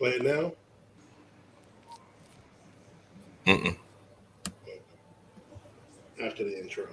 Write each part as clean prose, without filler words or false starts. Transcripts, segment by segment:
Play it now? Mm-mm. After the intro.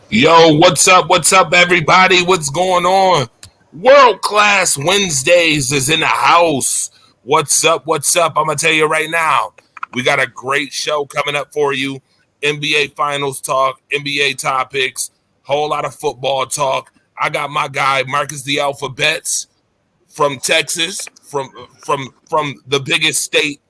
Yo, what's up? What's up, everybody? What's going on? World Class Wednesdays is in the house. What's up? What's up? I'm going to tell you right now, we got a great show coming up for you. NBA Finals talk, NBA topics, whole lot of football talk. I got my guy, Marcus the Alphabets from Texas, from the biggest state,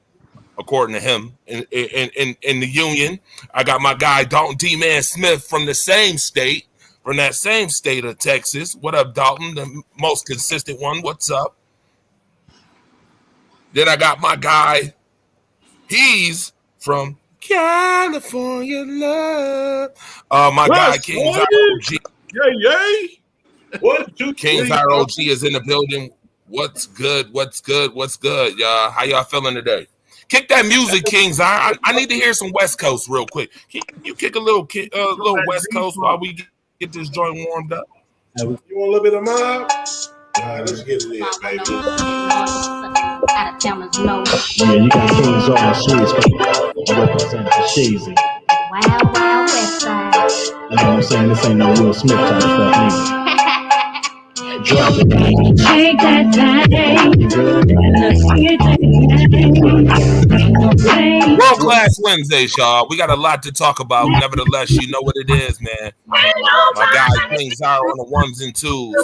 according to him, in the union. I got my guy, Dalton D-Man Smith from the same state, from that same state of Texas. What up, Dalton? The most consistent one. What's up? Then I got my guy, he's from California, love. My guy, King's ROG. Yay! What? King's ROG is in the building. What's good? What's good? What's good, y'all? How y'all feeling today? Kick that music, Kings. I need to hear some West Coast real quick. You kick a little West Coast while we get this joint warmed up. You want a little bit of mob? All right, let's get it in, baby. Yeah, you got Kings on the streets, represent the Shazy. Wild West Side. You know what I'm saying? This ain't no Will Smith type of stuff, nigga. Drop it. Take that thing. World Class Wednesdays, y'all. We got a lot to talk about. Nevertheless, you know what it is, man. My guy, Kings are on the ones and twos.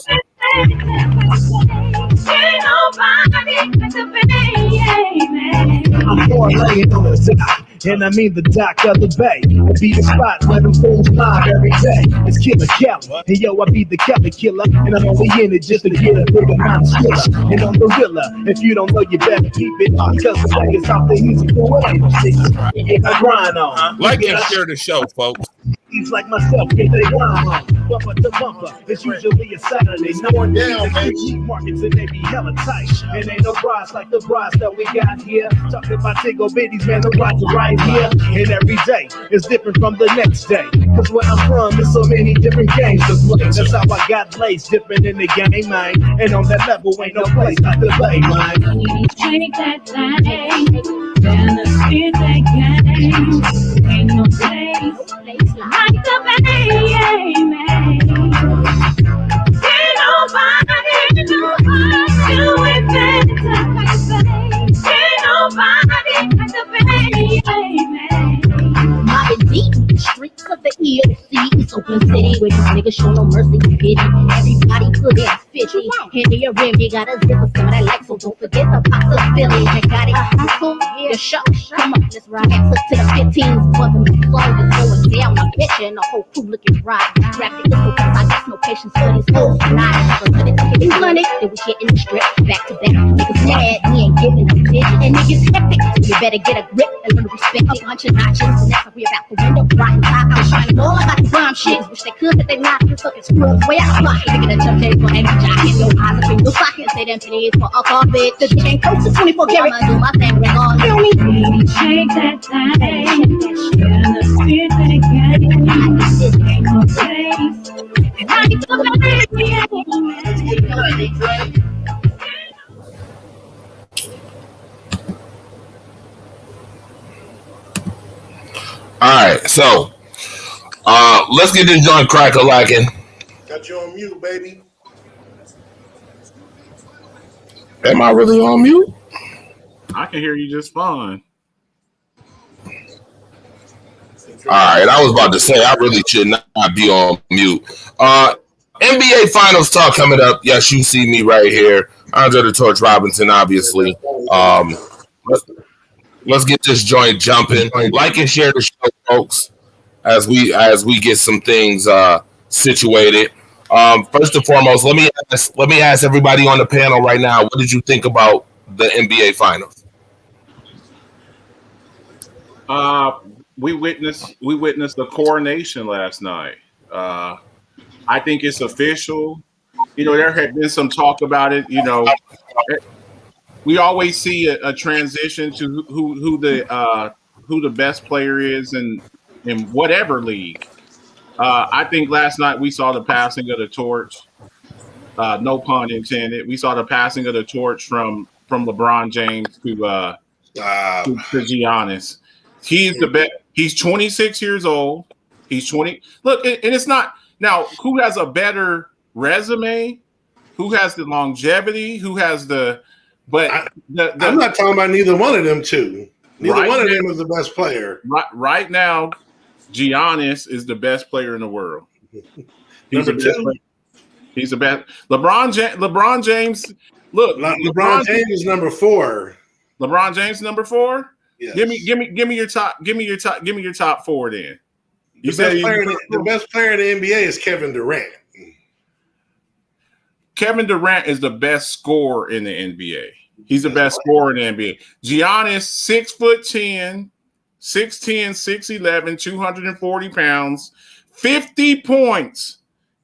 I'm born laying on the dock, and I mean the dock of the bay. I be the spot where them fools live every day. It's Killer Kelly, and yo, I be the Kelly killer, and I'm only in it just to get a bigger amount of skiller. And I'm gorilla, if you don't know, you better keep it on, cause the thing is out there easy for what I see. Get my grind on. Like and share the show, folks. He's like myself, get they grind on. Bumper to bumper, it's usually a Saturday. No one down, baby. Markets and they be hella tight. And ain't no brides like the brides that we got here. Talking about Tigo Bitties, man, the brides are right here. And every day is different from the next day. Cause where I'm from, there's so many different games to play. That's how I got laced, dipping in the game, man. And on that level, ain't no place like the play, man. Take that thing. Gonna spit that game. Ain't no place like the bay, man. Ain't nobody do it better. Ain't nobody like the bay, man. Mobbing deep in the streets of the EOC. It's open city where these niggas show no mercy and pity. Everybody good and fishy. Hand your rim, you gotta zip for some of that light, so don't forget the possibility. You got it, cool, the show. Come on, let's ride. Took to the 15s, bumping the flow, just going down. I'm bitching, the whole crew looking right. Grab the pistol, cause I got no education studies. Oh, not for it. Getting blunted, then we getting the strip back to back. Niggas mad, we ain't giving a bitch, and niggas hectic. You better get a grip and learn to respect a bunch of notches. And that's why we about the window, riding top, I was shining all about the bomb shit. Wish they could, but they not. You fucking scrubs, way out of pocket. Nigga, the jump table and my jacket, no eyes up in your pocket. Say them titties for a carpet. The chain coats to 24 karat. I'ma do my thing, ring on. Feel me? Baby, shake that thing. Gonna spit that game. Ain't no place. I need to All right, so let's get this joint crack-a-lacking. Got you on mute, baby. Am I really on mute? I can hear you just fine. All right, I was about to say I really should not be on mute. NBA Finals talk coming up. Yes, you see me right here, Andre the Torch Robinson. Obviously, let's get this joint jumping. Like and share the show, folks, as we get some things situated. First and foremost, let me ask everybody on the panel right now. What did you think about the NBA Finals? We witnessed the coronation last night. I think it's official. You know, there had been some talk about it. You know, we always see a transition to who the best player is in whatever league. I think last night we saw the passing of the torch. No pun intended. We saw the passing of the torch from LeBron James to Giannis. He's the best. He's 26 years old. He's 20. Look, and it's not now. Who has a better resume? Who has the longevity? Who has the? But I'm not talking about neither one of them two. Neither one of them is the best player. Right now, Giannis is the best player in the world. Number two. He's the best. LeBron James. Look, LeBron James is number 4. LeBron James number 4. Yes. Give me your top 4 then. The best player in the NBA is Kevin Durant. Kevin Durant is the best scorer in the NBA. He's the best scorer in the NBA. Giannis, 6'10", 6'10", 6'11", 240 pounds, 50 points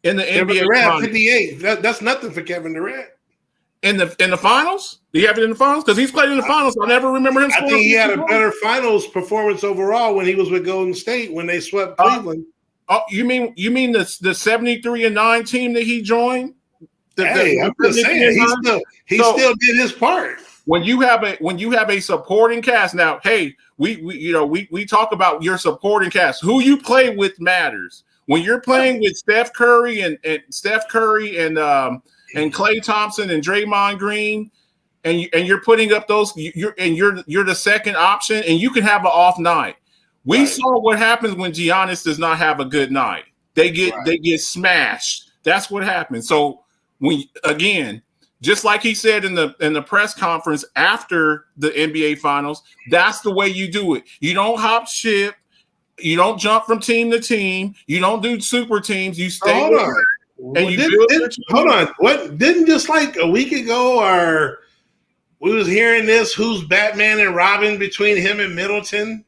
in the Kevin NBA. Durant, 58. That's nothing for Kevin Durant. In the finals? Do you have it in the finals? Because he's played in the finals. I never remember him scoring. I think he had a better finals performance overall when he was with Golden State when they swept Cleveland. You mean the 73-9 team that he joined? I'm just saying he still did his part. When you have a supporting cast, now, hey, we talk about your supporting cast. Who you play with matters. When you're playing with Steph Curry and Klay Thompson and Draymond Green, and you're putting up those, you're the second option, and you can have an off night. We saw what happens when Giannis does not have a good night. They get smashed. That's what happens. So again, just like he said in the press conference after the NBA Finals, that's the way you do it. You don't hop ship. You don't jump from team to team. You don't do super teams. You stay. Hold on. Hold on. What didn't just like a week ago, or we was hearing this? Who's Batman and Robin between him and Middleton?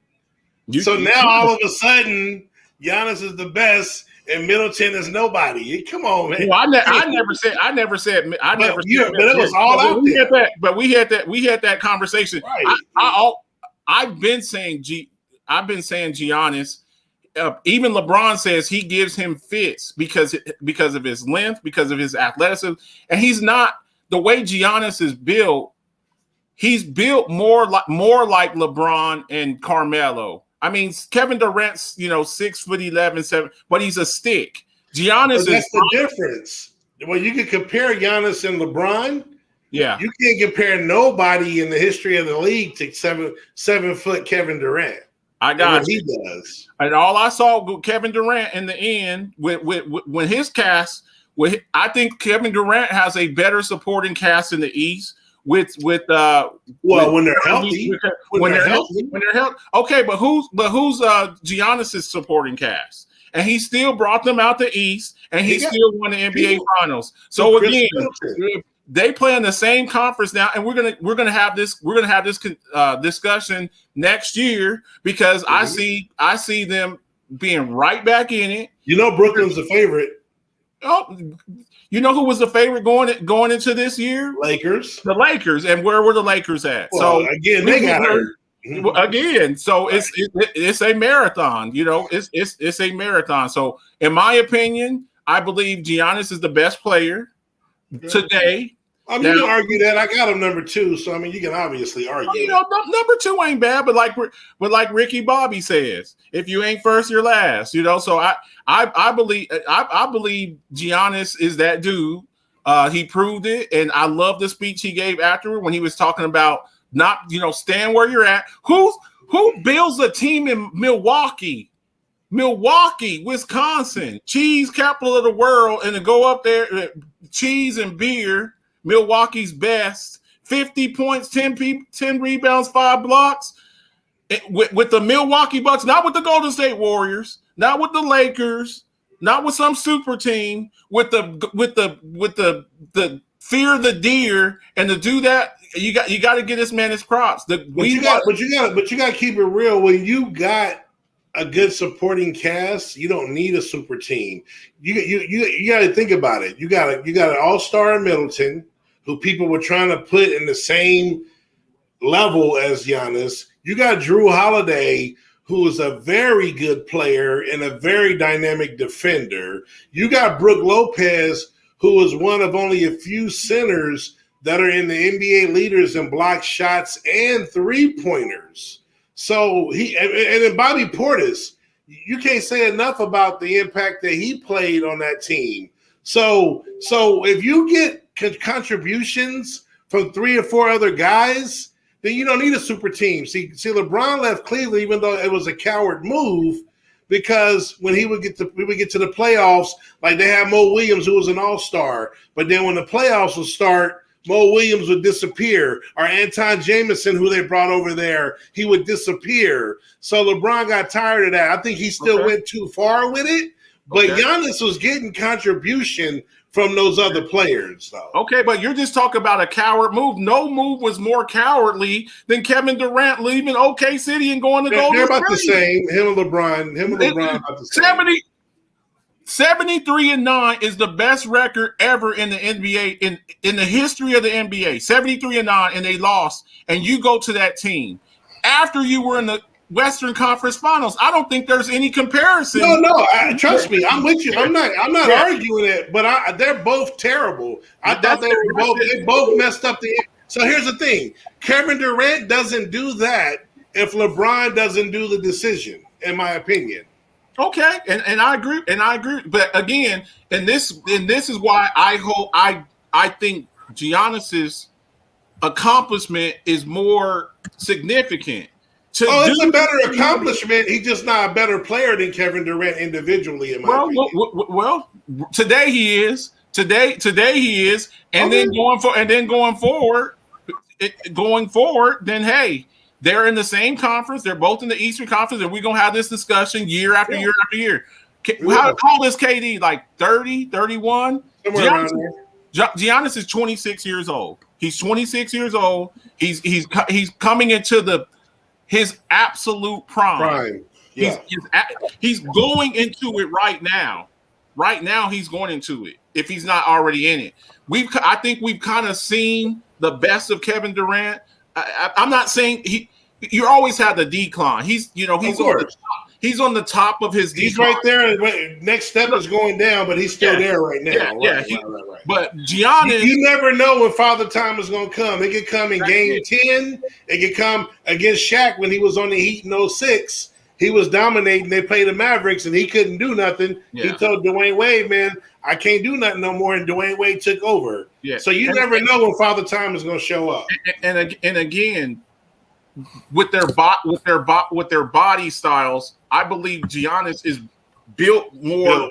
Now all of a sudden, Giannis is the best and Middleton is nobody. Come on, man. Well, I never said. But it was all out there. But we had that conversation. Right. I've been saying Giannis. Even LeBron says he gives him fits because of his length, because of his athleticism, and he's not the way Giannis is built. He's built more like LeBron and Carmelo. I mean, Kevin Durant's 6'11", 7, but he's a stick. Giannis that's the difference. Well, you can compare Giannis and LeBron. Yeah, you can't compare nobody in the history of the league to 7 foot Kevin Durant. I got he does. And all I saw with Kevin Durant in the end, when his cast, I think Kevin Durant has a better supporting cast in the East. When they're healthy. When they're healthy. Okay, but who's Giannis's supporting cast? and he still brought them out the East, and he still won the NBA Finals. So again, they play in the same conference now, and we're gonna have this discussion next year because I see them being right back in it. You know, Brooklyn's the favorite. Oh, you know who was the favorite going into this year? Lakers. The Lakers, and where were the Lakers at? Well, so again, they got hurt. Again, so it's a marathon. You know, it's a marathon. So, in my opinion, I believe Giannis is the best player today. I mean, you can argue that. I got him number 2, so I mean, you can obviously argue. You know, number 2 ain't bad, but like Ricky Bobby says, if you ain't first, you're last. You know, so I believe Giannis is that dude. He proved it, and I love the speech he gave afterward when he was talking about not, stand where you're at. Who builds a team in Milwaukee, Wisconsin, cheese capital of the world, and to go up there, cheese and beer. Milwaukee's best, 50 points, 10 rebounds, 5 blocks, with the Milwaukee Bucks, not with the Golden State Warriors, not with the Lakers, not with some super team, with the fear of the deer, and to do that, you got to get this man his props. But you got to keep it real. When you got a good supporting cast, you don't need a super team. You got to think about it. You got an all-star in Middleton, who people were trying to put in the same level as Giannis. You got Drew Holiday, who is a very good player and a very dynamic defender. You got Brook Lopez, who is one of only a few centers that are in the NBA leaders in block shots and 3-pointers. So and then Bobby Portis, you can't say enough about the impact that he played on that team. So if you get contributions from 3 or 4 other guys, then you don't need a super team. See, LeBron left Cleveland, even though it was a coward move, because when we would get to the playoffs, like they had Mo Williams, who was an all-star, but then when the playoffs would start, Mo Williams would disappear, or Anton Jameson, who they brought over there, he would disappear. So LeBron got tired of that. I think he still went too far with it, but Giannis was getting contribution from those other players, though. Okay, but you're just talking about a coward move. No move was more cowardly than Kevin Durant leaving OK City and going to Golden State. They're about the same. Him and LeBron about the same. 73-9 is the best record ever in the NBA, in the history of the NBA. 73-9, and they lost. And you go to that team after you were in the Western Conference Finals. I don't think there's any comparison. No. Trust me, I'm with you. I'm not arguing it, but they're both terrible. I thought they both messed up the. So here's the thing: Kevin Durant doesn't do that if LeBron doesn't do the decision, in my opinion. Okay, and I agree, But again, and this is why I think Giannis's accomplishment is more significant. It's a better accomplishment. He's just not a better player than Kevin Durant individually, in my opinion. Well, today he is. Today he is, and then going forward, then hey, they're in the same conference. They're both in the Eastern Conference, and we're gonna have this discussion year after year after year. How old is KD? Like 30, 31? Giannis is 26 years old. He's 26 years old. He's coming into his absolute prime. Yeah. He's going into it right now. Right now, he's going into it. If he's not already in it, I think we've kind of seen the best of Kevin Durant. I'm not saying you always have the decline. He's on the top of his decline. He's right there. Next step is going down, but he's still there right now. Right. But Giannis, you never know when Father Time is going to come. It could come in Game 10. It could come against Shaq when he was on the Heat in 06. He was dominating. They played the Mavericks, and he couldn't do nothing. Yeah. He told Dwayne Wade, man, I can't do nothing no more, and Dwayne Wade took over. Yeah. So you never know when Father Time is going to show up. And again, with their body styles, I believe Giannis is built more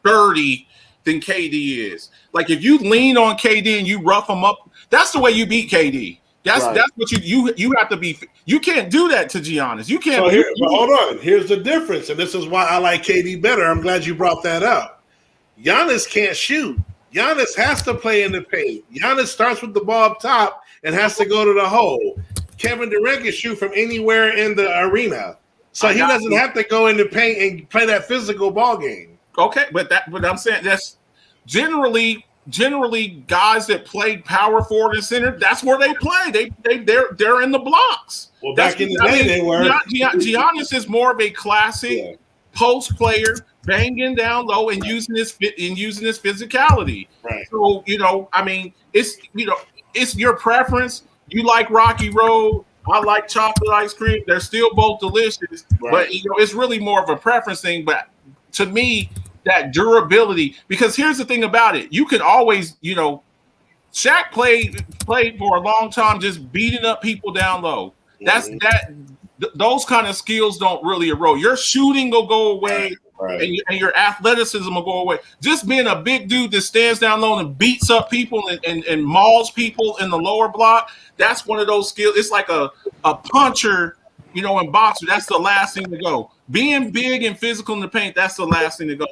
sturdy than KD is. Like if you lean on KD and you rough him up, that's the way you beat KD. That's Right. that's what you have to be. You can't do that to Giannis. You can't. So but hold on. Here's the difference, and this is why I like KD better. I'm glad you brought that up. Giannis can't shoot. Giannis has to play in the paint. Giannis starts with the ball up top and has to go to the hole. Kevin Durant can shoot from anywhere in the arena, so he doesn't have to go in the paint and play that physical ball game. Okay, but I'm saying that's generally guys that play power forward and center. That's where they play. They're in the blocks. Well, back in the day, they were. Giannis is more of a classic post player, banging down low and using his physicality. Right. So it's your preference. You like Rocky Road. I like chocolate ice cream. They're still both delicious, but it's really more of a preference thing. But to me, that durability, because here's the thing about it, you can always, Shaq played for a long time just beating up people down low. Those kind of skills don't really erode. Your shooting will go away, and your athleticism will go away. Just being a big dude that stands down low and beats up people and mauls people in the lower block, that's one of those skills. It's like a puncher, in boxing. That's the last thing to go. Being big and physical in the paint, that's the last thing to go.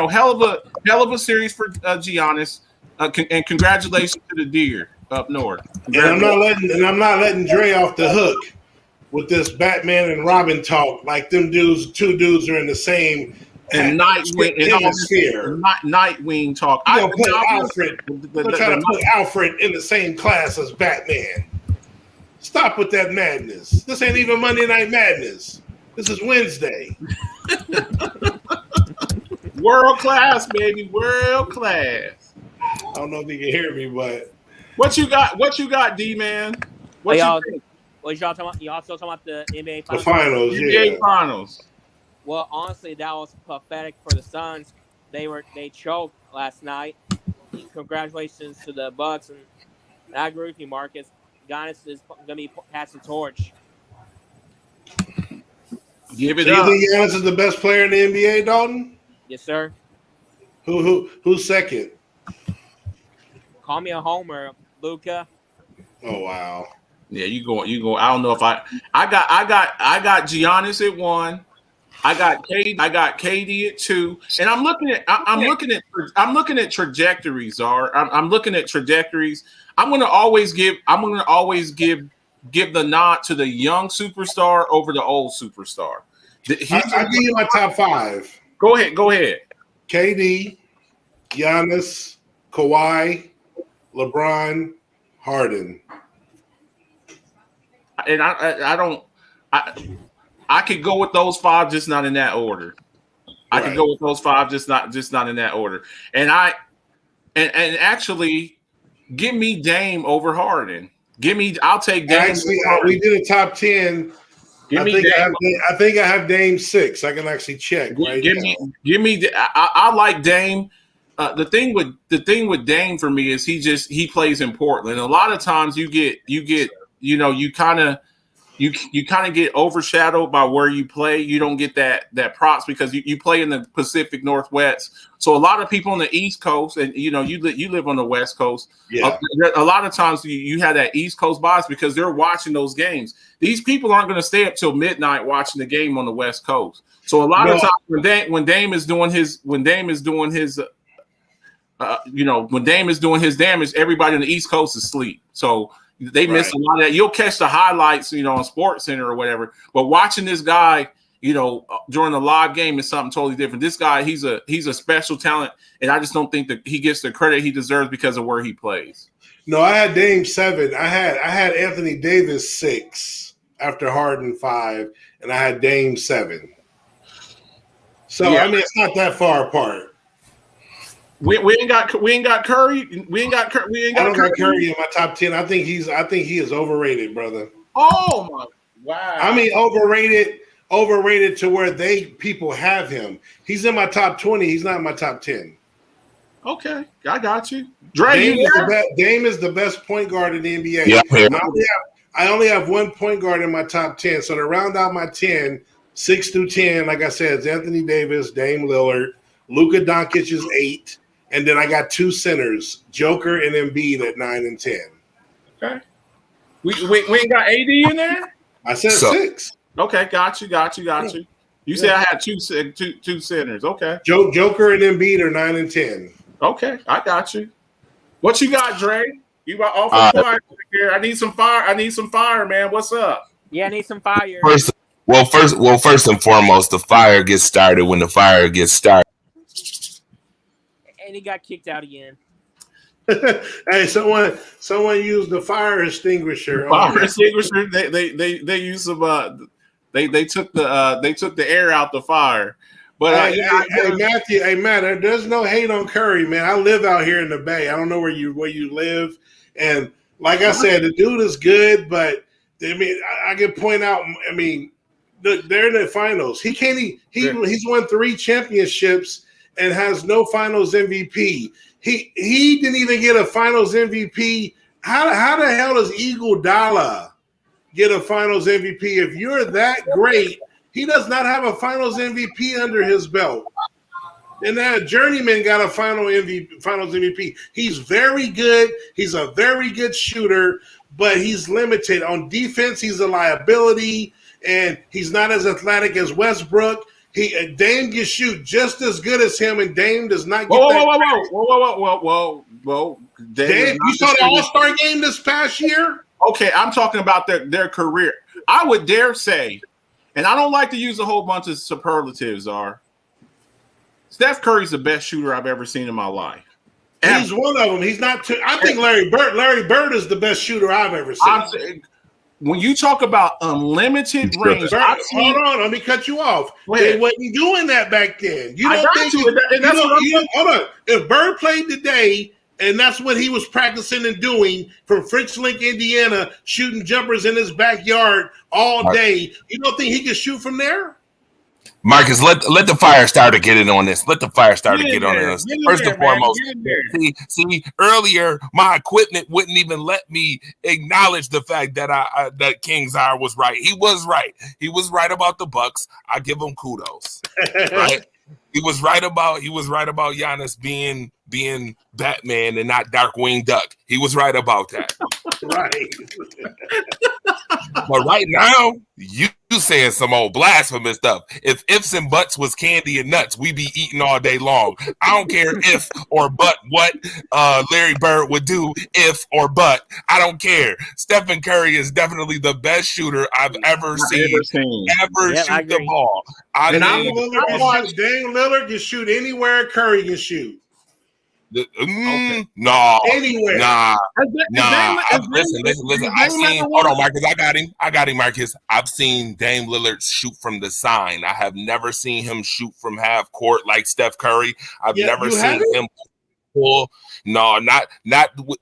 Hell of a series for Giannis, and congratulations to the Deer up north. And I'm not letting Dre off the hook with this Batman and Robin talk. Like them two dudes are in the same Nightwing talk. I'm trying to put Alfred in the same class as Batman. Stop with that madness. This ain't even Monday Night Madness. This is Wednesday. World class, baby. World class. I don't know if you can hear me, but what you got, D-Man? What y'all talking about? Y'all still talking about the NBA Finals? The finals, NBA Finals. Well, honestly, that was pathetic for the Suns. They choked last night. Congratulations to the Bucks, and I agree with you, Marcus. Giannis is going to be passing the torch. Give it up. You think Giannis is the best player in the NBA, Dalton? Yes, sir. Who's second? Call me a homer, Luka. Oh wow. Yeah, you go. I don't know if I got Giannis at 1. I got KD at 2, and I'm looking at trajectories. I'm looking at trajectories. I'm going to always give the nod to the young superstar over the old superstar. I'll give you my top 5. Go ahead. KD, Giannis, Kawhi, LeBron, Harden. And I could go with those 5, just not in that order. I could go with those 5, just not in that order. And actually, give me Dame over Harden. I'll take Dame. Actually, we did a top 10. I think I have Dame 6. I can actually check. Give me. I like Dame. The thing with Dame for me is he plays in Portland. A lot of times you kind of get overshadowed by where you play. You don't get that props because you play in the Pacific Northwest. So a lot of people on the East Coast, and you live on the West Coast. Yeah. A lot of times you have that East Coast bias because they're watching those games. These people aren't going to stay up till midnight watching the game on the West Coast. So a lot of times when Dame is doing his damage, everybody on the East Coast is asleep. So they miss a lot of that. You'll catch the highlights, on Sports Center or whatever. But watching this guy, during the live game is something totally different. This guy, he's a special talent, and I just don't think that he gets the credit he deserves because of where he plays. No, I had Dame 7. I had Anthony Davis 6 after Harden 5, and I had Dame 7. So it's not that far apart. We ain't got Curry. I don't got Curry in my top 10. I think he is overrated, brother. Oh my wow! I mean, overrated to where people have him. He's in my top 20. He's not in my top 10. Okay, I got you. Dre, Dame is the best point guard in the NBA. Yeah, I only have one point guard in my top 10. So to round out my 10, 6 through 10, like I said, it's Anthony Davis, Dame Lillard, Luka Doncic is 8. And then I got 2 centers, Joker and Embiid at 9 and 10. Okay. We ain't got AD in there? I said So- 6. Okay, got you. You said I had two centers. Okay. Joker and Embiid are 9 and 10. Okay, I got you. What you got, Dre? You got awful quiet here. I need some fire, man. What's up? Yeah, I need some fire. First and foremost, the fire gets started when the fire gets started. And he got kicked out again. Hey, someone used the fire extinguisher. Fire extinguisher. They used some. They took the air out the fire. But hey, Matt, there's no hate on Curry, man. I live out here in the Bay. I don't know where you live, and like I said, the dude is good, but I mean, I can point out. I mean, they're in the finals. He's won 3 championships and has no finals MVP. He didn't even get a finals MVP. How the hell does Iguodala get a finals MVP? If you're that great, he does not have a finals MVP under his belt. And that Journeyman got a finals MVP. He's very good. He's a very good shooter, but he's limited. On defense, he's a liability, and he's not as athletic as Westbrook. Dame can shoot just as good as him, and Dame does not get Whoa. Dame, you saw the All-Star game this past year? Okay, I'm talking about their career. I would dare say, and I don't like to use a whole bunch of superlatives, Steph Curry's the best shooter I've ever seen in my life. He's one of them. He's not two. I think Larry Bird is the best shooter I've ever seen. When you talk about unlimited range, hold on, let me cut you off. They wasn't doing that back then. Hold on. If Bird played today, and that's what he was practicing and doing from French Link, Indiana, shooting jumpers in his backyard all day, you don't think he could shoot from there? Marcus, let the fire starter get in on this. Let the fire starter get on this. First and foremost, see, earlier my equipment wouldn't even let me acknowledge the fact that that King Zaire was right. He was right. He was right about the Bucks. I give him kudos. Right? He was right about Giannis being Batman and not Darkwing Duck. He was right about that. Right. But right now, you saying some old blasphemous stuff. If ifs and buts was candy and nuts, we be eating all day long. I don't care if or but what Larry Bird would do, if or but. I don't care. Stephen Curry is definitely the best shooter I've ever seen shoot the ball. Dame Lillard can shoot anywhere Curry can shoot. No, anywhere. Nah. Listen. I've seen. Hold on, Marcus. I got him, Marcus. I've seen Dame Lillard shoot from the sign. I have never seen him shoot from half court like Steph Curry. I've never seen him pull. No, not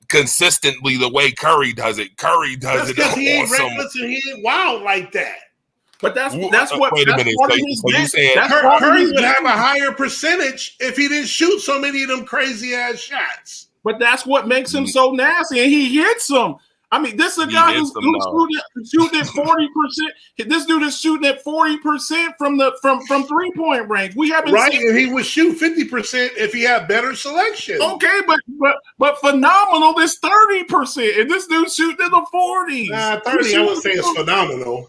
consistently the way Curry does it. Curry does That's it. He ain't reckless and he ain't wild like that. But that's what. Wait a minute. So you saying Curry would have a higher percentage if he didn't shoot so many of them crazy ass shots. But that's what makes him so nasty, and he hits them. I mean, this is a guy who's shooting at 40%. This dude is shooting at 40% from 3-point range. We haven't seen, and he would shoot 50% if he had better selection. Okay, but phenomenal. This 30%, and this dude's shooting in the 40s. 30. I would say it's phenomenal.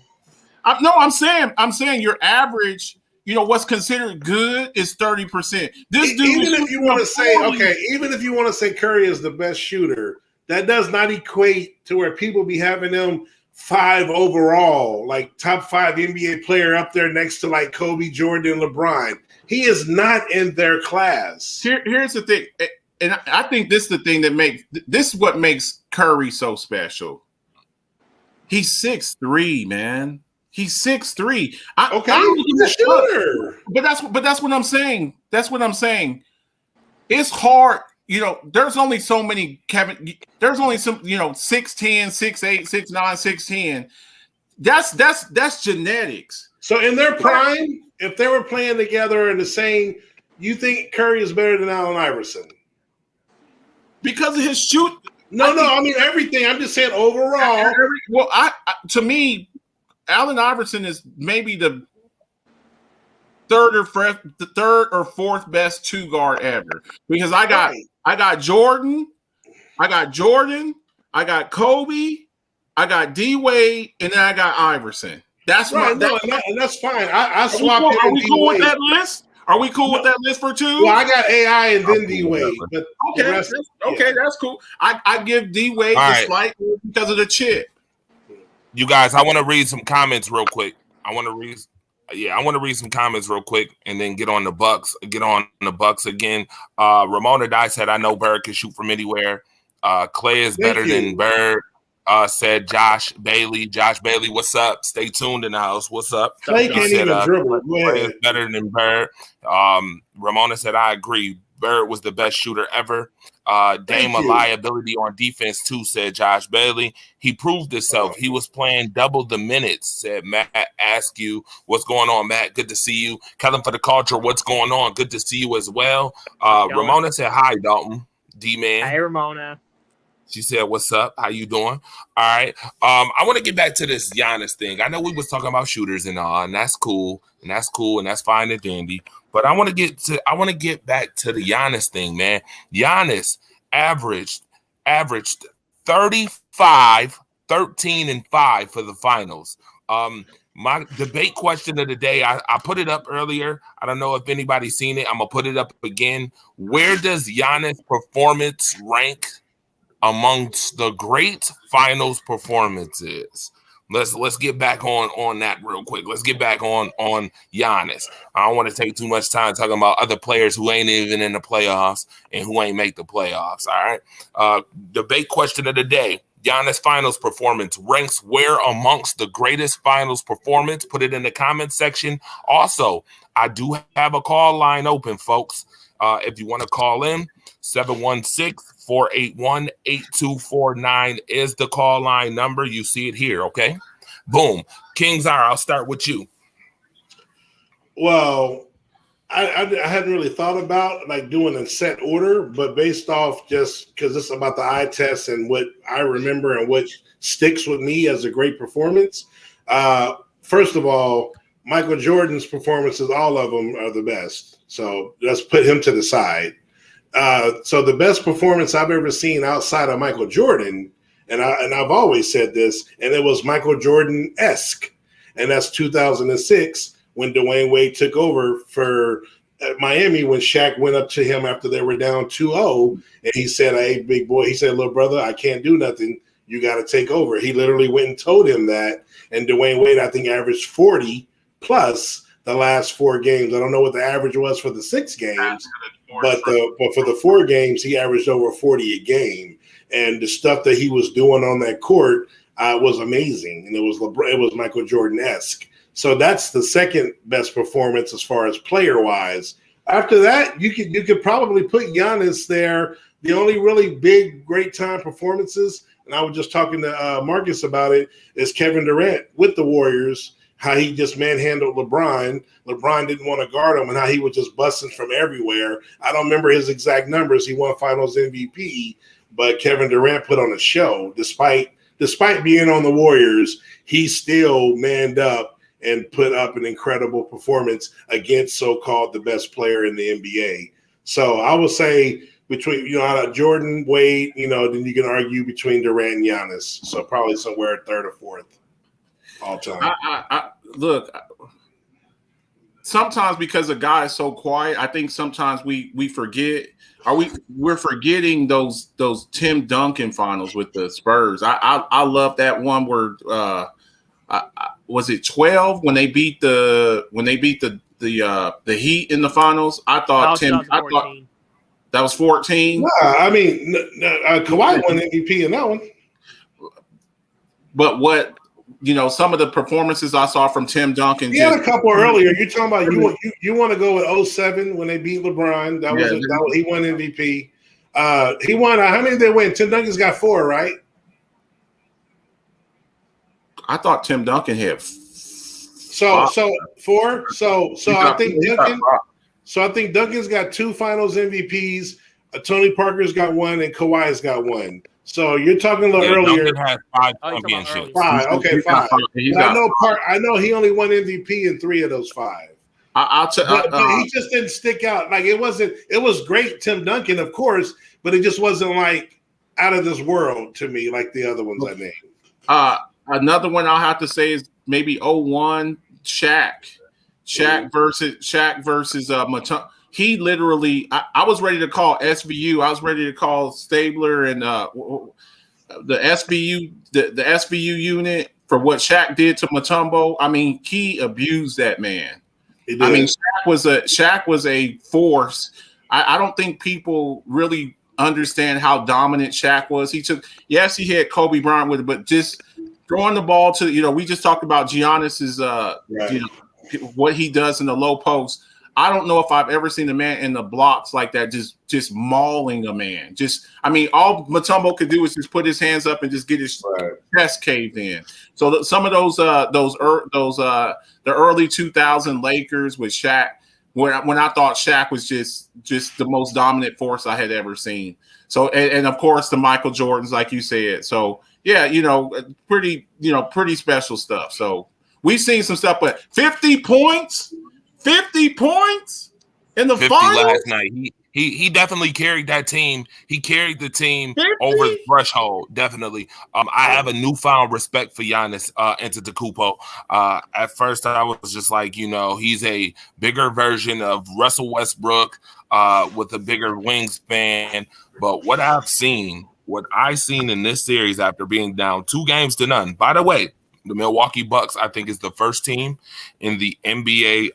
I'm saying your average, what's considered good is 30%. This dude, even if you want to say Curry is the best shooter, that does not equate to where people be having them 5 overall, like top 5 NBA player up there next to like Kobe, Jordan, LeBron. He is not in their class. Here's the thing, and I think this is the thing this is what makes Curry so special. He's 6'3", man. He's 6'3". He's a shooter. But that's what I'm saying. That's what I'm saying. It's hard. There's only so many Kevin. There's only some, 6'10", 6'8", 6'9", 6'10". That's genetics. So in their prime, if they were playing together in the same, you think Curry is better than Allen Iverson? Because of his shoot. I mean everything. I'm just saying overall. To me, Allen Iverson is maybe the third or fourth best 2 guard ever, because I got Jordan, I got Kobe, I got D Wade, and then I got Iverson. That's right. And that's fine. I swapped him. Are we cool with that list? Are we cool with that list for 2? Well, I got AI and then D Wade. But okay, that's cool. I give D Wade the slight because of the chip. You guys, I want to read some comments real quick. I want to read some comments real quick and then get on the Bucks. Get on the Bucks again. Ramona Dye said, "I know Bird can shoot from anywhere." Clay is better than Bird. Said Josh Bailey. Josh Bailey, what's up? Stay tuned in the house. What's up? Clay can't even dribble. Clay is better than Bird. Ramona said, I agree. Bird was the best shooter ever. Dame a liability on defense too, said Josh Bailey. He proved himself. He was playing double the minutes, said Matt Askew. What's going on, Matt? Good to see you. Kellen for the culture, what's going on? Good to see you as well. Ramona said, hi, Dalton. D-Man. Hi, Ramona. She said, what's up? How you doing? All right. I want to get back to this Giannis thing. I know we was talking about shooters and all, and that's cool. And that's fine and dandy. But I want to get back to the Giannis thing, man. Giannis averaged 35, 13, and 5 for the finals. My debate question of the day, I put it up earlier. I don't know if anybody's seen it. I'm going to put it up again. Where does Giannis' performance rank amongst the great finals performances? Let's get back on that real quick. Let's get back on Giannis. I don't want to take too much time talking about other players who ain't even in the playoffs and who ain't make the playoffs. All right. Debate question of the day. Giannis finals performance ranks where amongst the greatest finals performance? Put it in the comment section. Also, I do have a call line open, folks. If you want to call in, 716-481-8249 is the call line number. You see it here, okay? Boom. King Zara, I'll start with you. Well, I hadn't really thought about like doing a set order, but based off just because it's about the eye test and what I remember and what sticks with me as a great performance. First of all, Michael Jordan's performances, all of them are the best. So let's put him to the side. So the best performance I've ever seen outside of Michael Jordan, and I've always said this, and it was Michael Jordan-esque, and that's 2006 when Dwayne Wade took over for Miami when Shaq went up to him after they were down 2-0, and he said, hey, big boy, he said, little brother, I can't do nothing. You got to take over. He literally went and told him that, and Dwayne Wade, I think, averaged 40 plus the last 4 games. I don't know what the average was for the 6 games, but for the 4 games, he averaged over 40 a game. And the stuff that he was doing on that court was amazing, and it was Michael Jordan-esque. So that's the second best performance as far as player-wise. After that, you could probably put Giannis there. The only really big, great-time performances, and I was just talking to Marcus about it, is Kevin Durant with the Warriors, how he just manhandled LeBron. LeBron didn't want to guard him, and how he was just busting from everywhere. I don't remember his exact numbers. He won Finals MVP, but Kevin Durant put on a show. Despite being on the Warriors, he still manned up and put up an incredible performance against so-called the best player in the NBA. So I would say between, Jordan, Wade, then you can argue between Durant and Giannis. So probably somewhere 3rd or 4th all time. I look, sometimes because the guy is so quiet, I think sometimes we forget. We're forgetting those Tim Duncan finals with the Spurs. I love that one where was it 12 when they beat the Heat in the finals? I thought that was 14. I mean, Kawhi won MVP in that one. But what some of the performances I saw from Tim Duncan. He had a couple earlier. You're talking about you want to go with 07 when they beat LeBron. That was he won MVP. He won. How many did they win? Tim Duncan's got 4, right? I thought Tim Duncan had 4. So I think Duncan. So I think Duncan's got 2 Finals MVPs. Tony Parker's got 1, and Kawhi's got 1. So you're talking a little earlier. Duncan has 5 championships. 5. Okay, 5. I know he only won MVP in 3 of those 5. But he just didn't stick out. Like it was great, Tim Duncan, of course, but it just wasn't like out of this world to me, like the other ones I named. Another one I'll have to say is maybe 01 Shaq. Shaq versus Mutombo. He literally, I was ready to call SVU. I was ready to call Stabler and the SVU, the SVU unit for what Shaq did to Mutombo. I mean, he abused that man. I mean, Shaq was a force. I don't think people really understand how dominant Shaq was. He had Kobe Bryant with it, but just throwing the ball to, we just talked about Giannis's, what he does in the low post. I don't know if I've ever seen a man in the blocks like that, just mauling a man. All Mutombo could do is just put his hands up and just get his chest caved in. So some of the early 2000 Lakers with Shaq, when I thought Shaq was just the most dominant force I had ever seen. So and of course the Michael Jordans, like you said. So yeah, pretty special stuff. So we've seen some stuff, but 50 points in the final last night. He definitely carried that team. He carried the team 50? Over the threshold. Definitely. I have a newfound respect for Giannis Antetokounmpo. At first, I was just like, he's a bigger version of Russell Westbrook with a bigger wingspan. But what I've seen in this series after being down 2-0, by the way, the Milwaukee Bucks, I think, is the first team in the NBA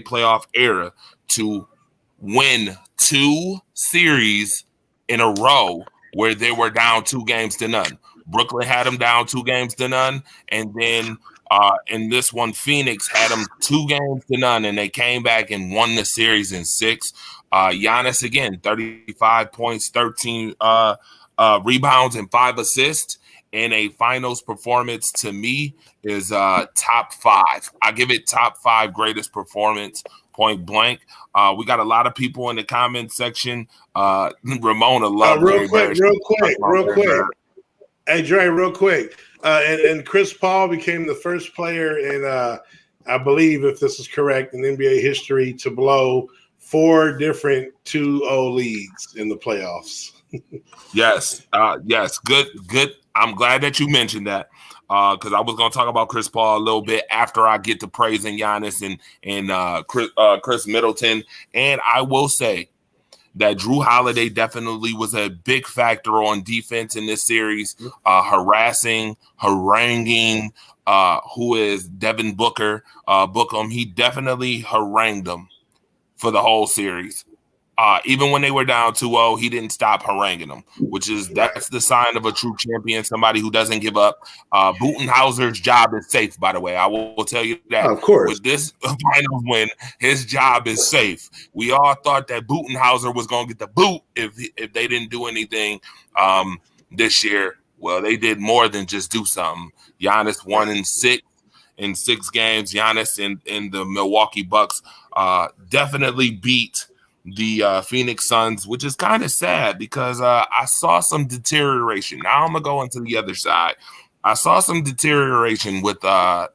playoff era to win 2 series in a row where they were down 2-0. Brooklyn had them down 2-0, and then in this one, Phoenix had them 2-0, and they came back and won the series in 6. Giannis again, 35 points, 13 rebounds, and 5 assists. In a finals performance, to me, is top 5. I give it top 5 greatest performance, point blank. We got a lot of people in the comment section. Ramona loved real quick. Hey, Dre, real quick. And Chris Paul became the first player in, I believe, if this is correct, in NBA history to blow 4 different 2-0 leads in the playoffs. Yes. Good. I'm glad that you mentioned that because I was going to talk about Chris Paul a little bit after I get to praising Giannis and Chris Middleton. And I will say that Drew Holiday definitely was a big factor on defense in this series, haranguing who is Devin Booker. Bookham, he definitely harangued him for the whole series. Even when they were down 2-0, he didn't stop haranguing them, that's the sign of a true champion, somebody who doesn't give up. Budenhauser's job is safe, by the way. I will tell you that. Of course. With this final win, his job is safe. We all thought that Budenhauser was going to get the boot if they didn't do anything this year. Well, they did more than just do something. Giannis won in 6 games. Giannis and the Milwaukee Bucks definitely beat the Phoenix Suns, which is kind of sad because I saw some deterioration. Now I'm gonna go into the other side. I saw some deterioration with DeAndre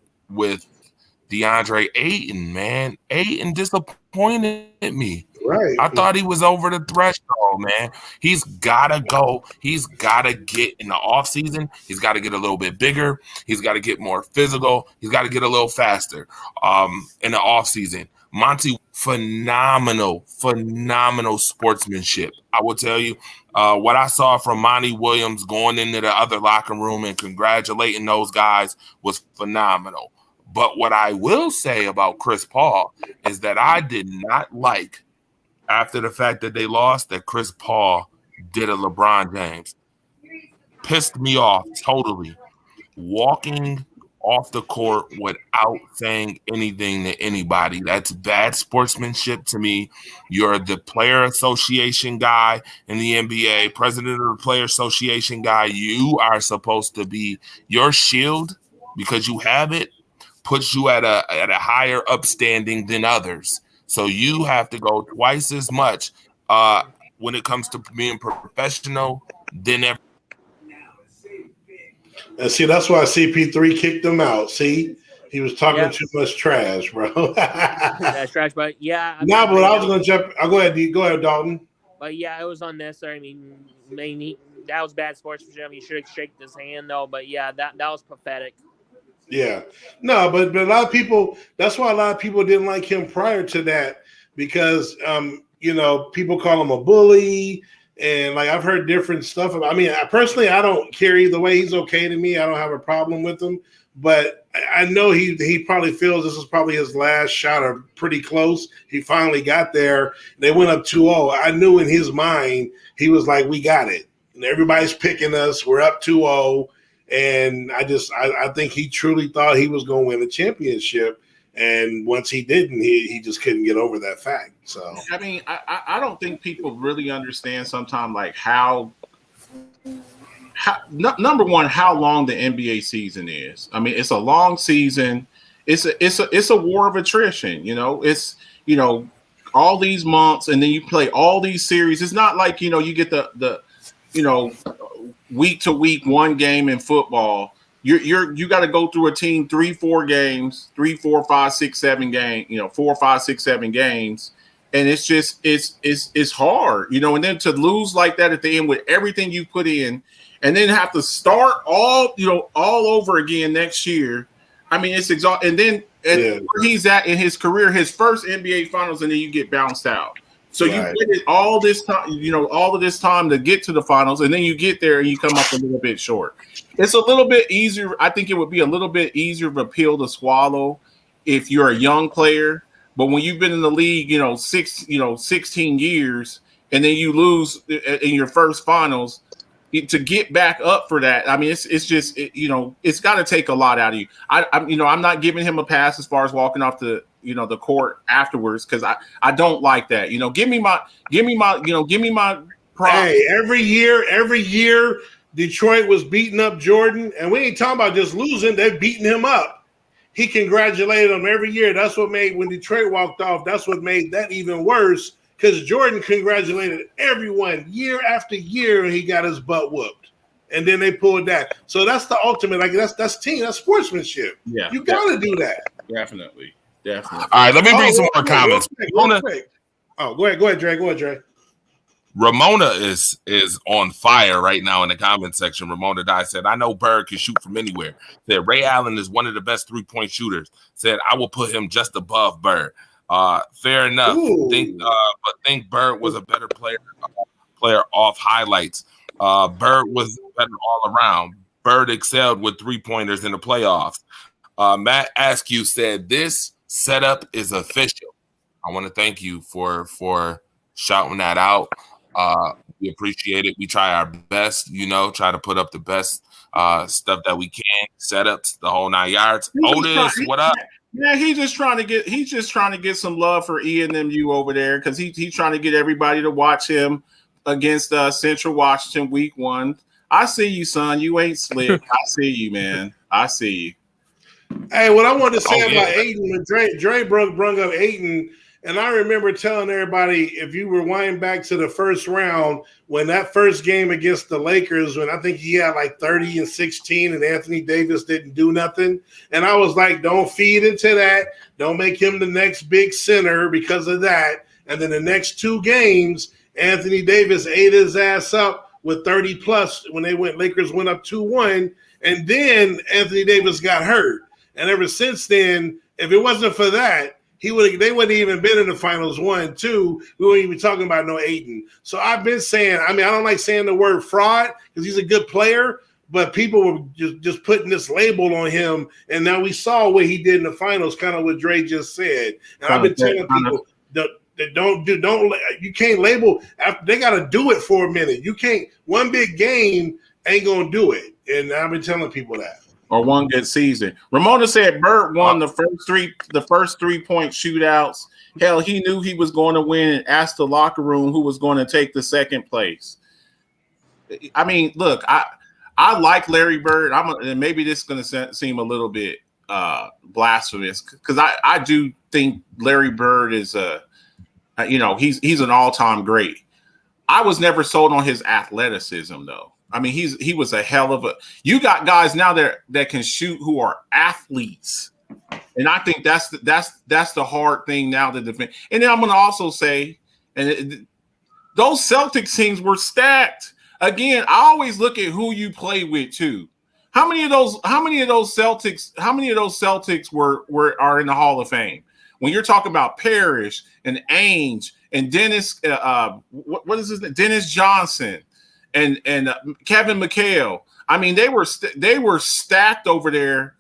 Ayton. Man, Ayton disappointed me. Right. I thought he was over the threshold, man. He's gotta go. He's gotta get in the offseason. He's got to get a little bit bigger. He's got to get more physical. He's got to get a little faster in the offseason. Monty, phenomenal sportsmanship. I will tell you what I saw from Monty Williams going into the other locker room and congratulating those guys was phenomenal. But what I will say about Chris Paul is that I did not like, after the fact that they lost, that Chris Paul did a LeBron James. Pissed me off totally. Walking off the court without saying anything to anybody. That's bad sportsmanship to me. You're the player association guy in the NBA, president of the player association guy. You are supposed to be your shield because you have it, puts you at a higher upstanding than others. So you have to go twice as much when it comes to being professional than ever. And see, that's why CP3 kicked him out. See, he was talking too much trash, bro. That's trash, but yeah. But I was going to jump. I'll go ahead, Dalton. But yeah, it was unnecessary. I mean, mean, that was bad sportsmanship. He should have shaken his hand though. But yeah, that was pathetic. Yeah, no, but a lot of people. That's why a lot of people didn't like him prior to that because people call him a bully. And like I've heard different stuff. I mean, personally, I don't care either way. He's okay to me. I don't have a problem with him. But I know he probably feels this is probably his last shot or pretty close. He finally got there. They went up 2-0. I knew in his mind he was like, "We got it." And everybody's picking us. We're up 2-0. And I think he truly thought he was going to win the championship. And once he didn't, he just couldn't get over that fact. So I mean, I don't think people really understand sometimes like how number one, how long the NBA season is. I mean, it's a long season. It's a war of attrition. It's all these months, and then you play all these series. It's not like you get the week to week one game in football. You got to go through a team 3-4 games, 3, 4, 5, 6, 7 games, 4, 5, 6, 7 games. And it's just, it's hard, and then to lose like that at the end with everything you put in and then have to start all over again next year. I mean, it's exhausting. And then where he's at in his career, his first NBA finals, and then you get bounced out. So you waited all this time, all of this time to get to the finals, and then you get there and you come up a little bit short. It's a little bit easier. I think it would be a little bit easier of a pill to swallow if you're a young player. But when you've been in the league, 16 years, and then you lose in your first finals, to get back up for that, I mean, it's just it's got to take a lot out of you. I'm not giving him a pass as far as walking off the court afterwards because I don't like that. Give me my props. Hey, every year Detroit was beating up Jordan, and we ain't talking about just losing; they're beating him up. He congratulated them every year. That's what made when Detroit walked off. That's what made that even worse because Jordan congratulated everyone year after year, and he got his butt whooped. And then they pulled that. So that's the ultimate. Like that's team. That's sportsmanship. Yeah, you got to do that. Definitely. All right, let me read some more comments. Go ahead, Dre. Ramona is on fire right now in the comment section. Ramona Dye said, "I know Bird can shoot from anywhere." Said Ray Allen is one of the best 3-point shooters. Said I will put him just above Bird. Fair enough. But think Bird was a better player off highlights. Bird was better all around. Bird excelled with 3-pointers in the playoffs. Matt Askew said this setup is official. I want to thank you for shouting that out. We appreciate it. We try our best, try to put up the best stuff that we can. Setups, the whole 9 yards. Otis, what up? Yeah, he's just trying to get some love for ENMU over there because he's trying to get everybody to watch him against Central Washington week 1. I see you, son. You ain't slick. I see you, man. I see you. Hey, what I wanted to say about Ayton, when Dre brung up Ayton, and I remember telling everybody, if you rewind back to the first round, when that first game against the Lakers, when I think he had like 30 and 16 and Anthony Davis didn't do nothing. And I was like, don't feed into that. Don't make him the next big center because of that. And then the next 2 games, Anthony Davis ate his ass up with 30 plus when Lakers went up 2-1. And then Anthony Davis got hurt. And ever since then, if it wasn't for that, they wouldn't even been in the finals 1, 2. We wouldn't even talking about no Ayton. So I've been saying, I don't like saying the word fraud because he's a good player, but people were just putting this label on him. And now we saw what he did in the finals, kind of what Dre just said. And I've been telling people you can't label. They got to do it for a minute. You can't. One big game ain't gonna do it. And I've been telling people that. Or one good season. Ramona said Bird won the first 3-point shootouts. Hell, he knew he was going to win and asked the locker room who was going to take the second place. I mean, look, I like Larry Bird. And maybe this is going to seem a little bit blasphemous because I do think Larry Bird is he's an all-time great. I was never sold on his athleticism though. I mean, he was a hell of a. You got guys now that can shoot who are athletes, and I think that's the hard thing now to defend. And then I'm going to also say, those Celtics teams were stacked. again, I always look at who you play with too. How many of those Celtics are in the Hall of Fame? When you're talking about Parrish and Ainge and Dennis, what is his name? Dennis Johnson and Kevin McHale. I mean, they were stacked over there.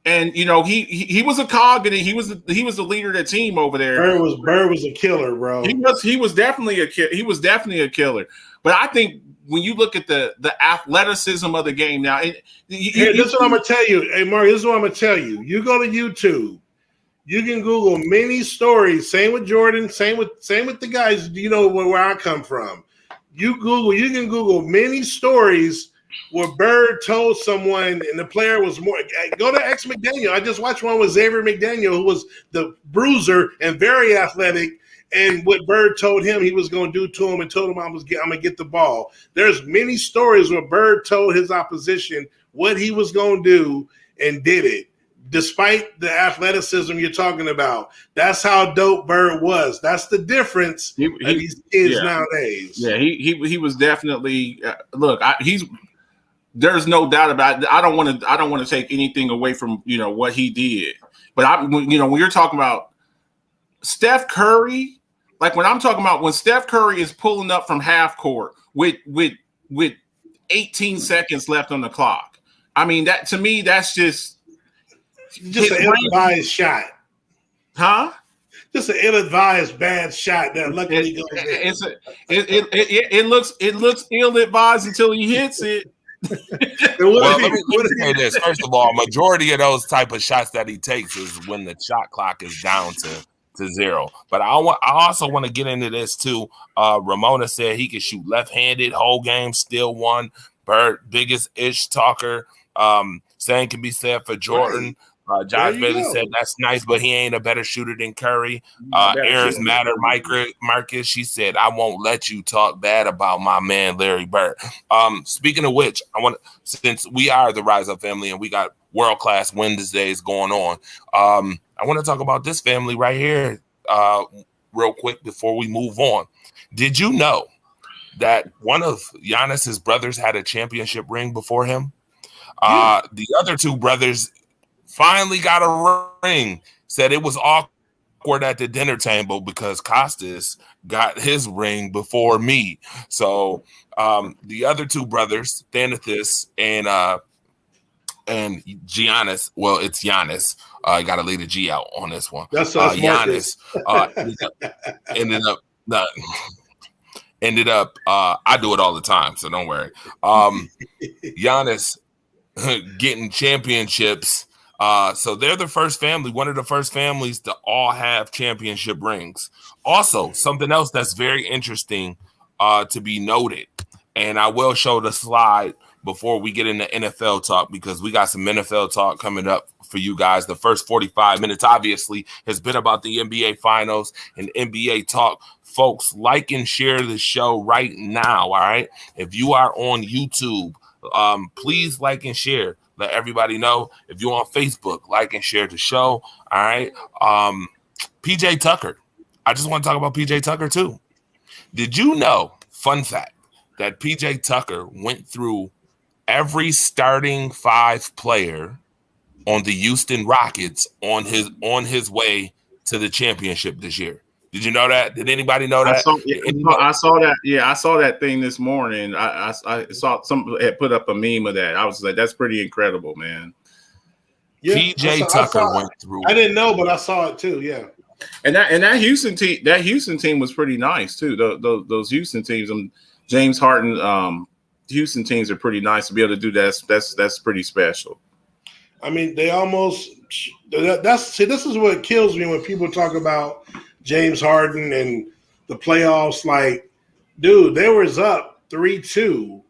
And you know, he was a cog, and he was the leader of the team over there. Bird was a killer, bro. He was definitely a killer. But I think when you look at the athleticism of the game now, this is what I'm gonna tell you. Hey, Mark, this is what I'm gonna tell you. You go to YouTube, you can Google many stories. Same with Jordan. Same with the guys. You know where I come from. You can Google many stories where Bird told someone and the player was more. Go to X McDaniel. I just watched one with Xavier McDaniel, who was the bruiser and very athletic. And what Bird told him he was going to do to him, and told him I'm going to get the ball. There's many stories where Bird told his opposition what he was going to do and did it, despite the athleticism you're talking about. That's how dope Bird was. That's the difference of these kids nowadays. Yeah, he was definitely look. There's no doubt about it. I don't want to take anything away from what he did, but when you're talking about Steph Curry, like when I'm talking about when Steph Curry is pulling up from half court with 18 seconds left on the clock. I mean, that to me, that's just an ill-advised shot. Huh? Just an ill-advised bad shot that luckily goes in. It looks ill-advised until he hits it. Well, let me say this. First of all, majority of those type of shots that he takes is when the shot clock is down to zero. But I also want to get into this too. Ramona said he could shoot left-handed whole game, still won. Bird, biggest ish talker. Same can be said for Jordan. Josh Bailey said that's nice, but he ain't a better shooter than Curry. Aaron's Matter, Marcus, she said, I won't let you talk bad about my man Larry Bird. Speaking of which, since we are the Rise Up family and we got world-class Wednesdays going on, I want to talk about this family right here real quick before we move on. Did you know that one of Giannis's brothers had a championship ring before him? The other two brothers finally got a ring. Said it was awkward at the dinner table because Costas got his ring before me. So the other two brothers, Thanathis and Giannis. Well, it's Giannis. You got to leave the G out on this one. That's Giannis ended up. I do it all the time, so don't worry. Giannis getting championships. So they're the first family, one of the first families to all have championship rings. Also, something else that's very interesting to be noted, and I will show the slide before we get into NFL talk, because we got some NFL talk coming up for you guys. The first 45 minutes, obviously, has been about the NBA Finals and NBA talk. Folks, like and share the show right now, all right? If you are on YouTube, please like and share. Let everybody know. If you're on Facebook, like and share the show, all right? PJ Tucker. I just want to talk about PJ Tucker, too. Did you know, fun fact, that PJ Tucker went through every starting five player on the Houston Rockets on his way to the championship this year? Did you know that? Did anybody know that? I saw that. Yeah, I saw that thing this morning. I saw some had put up a meme of that. I was like, that's pretty incredible, man. Yeah, PJ Tucker went through. I didn't know, but I saw it too. Yeah. And that Houston team was pretty nice too. Those Houston teams, James Harden, Houston teams are pretty nice to be able to do that. That's pretty special. I mean, they almost this is what kills me when people talk about James Harden and the playoffs. Like, dude, they was up 3-2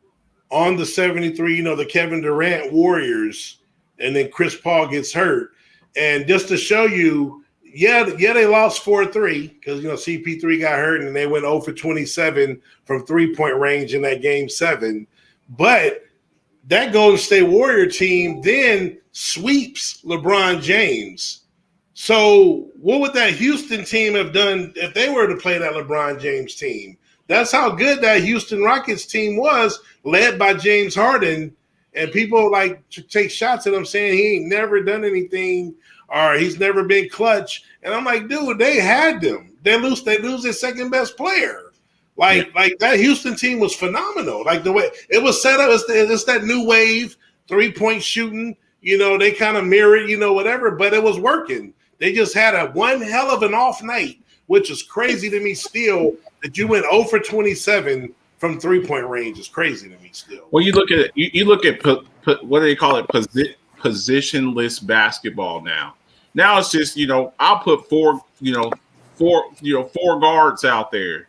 on the 73, the Kevin Durant Warriors, and then Chris Paul gets hurt. And just to show you, they lost 4-3 because CP3 got hurt and they went 0 for 27 from 3-point range in that game 7. But that Golden State Warrior team then sweeps LeBron James. So what would that Houston team have done if they were to play that LeBron James team? That's how good that Houston Rockets team was, led by James Harden. And people like to take shots at him saying he ain't never done anything or he's never been clutch. And I'm like, dude, they had them. They lose their second best player. Like that Houston team was phenomenal. Like the way it was set up, it's that new wave 3-point shooting. You know, they kind of mirrored, you know, whatever, but it was working. They just had one hell of an off night, which is crazy to me still. That you went 0 for 27 from 3-point range is crazy to me still. Well, you look at what do they call it? Positionless basketball now. Now it's just, you know, I'll put four guards out there,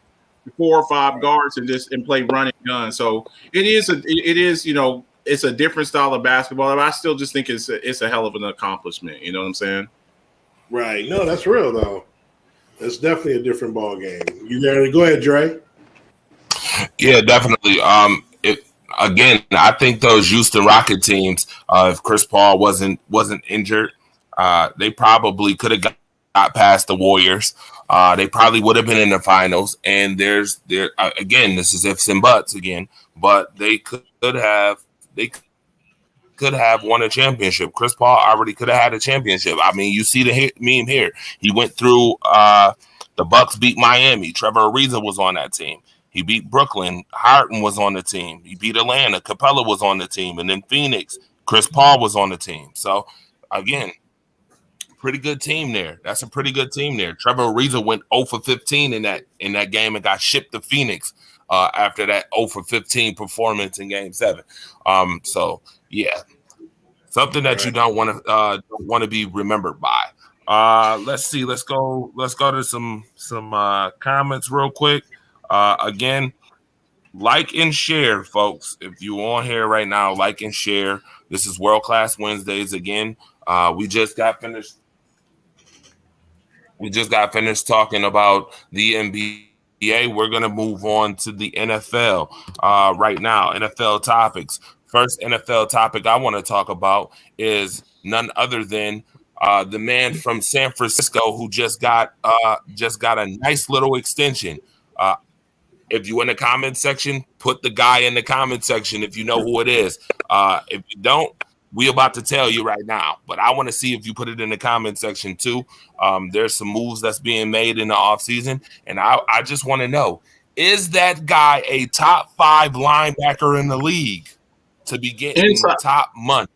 4 or 5 guards, and play running gun. So it is, you know, it's a different style of basketball. But I still just think it's a hell of an accomplishment. You know what I'm saying? Right. No, that's real though. It's definitely a different ball game. You there? Go ahead, Dre. Yeah, definitely. Again, I think those Houston Rocket teams, if Chris Paul wasn't injured, they probably could have got past the Warriors. They probably would have been in the finals. And again, this is ifs and buts again, but they could have won a championship. Chris Paul already could have had a championship. I mean, you see the meme here. He went through the Bucks beat Miami. Trevor Ariza was on that team. He beat Brooklyn. Harden was on the team. He beat Atlanta. Capella was on the team. And then Phoenix, Chris Paul was on the team. So, again, pretty good team there. That's a pretty good team there. Trevor Ariza went 0 for 15 in that game and got shipped to Phoenix after that 0 for 15 performance in Game 7. So, yeah, something that you don't want to be remembered by. Let's see. Let's go to some comments real quick. Again, like and share, folks. If you on here right now, like and share. This is World Class Wednesdays again. We just got finished talking about the NBA. We're gonna move on to the NFL right now. NFL topics. First NFL topic I want to talk about is none other than the man from San Francisco who just got a nice little extension. If you in the comment section, put the guy in the comment section if you know who it is. If you don't, we about to tell you right now. But I want to see if you put it in the comment section too. There's some moves that's being made in the offseason, and I just want to know, is that guy a top 5 linebacker in the league to be getting top money?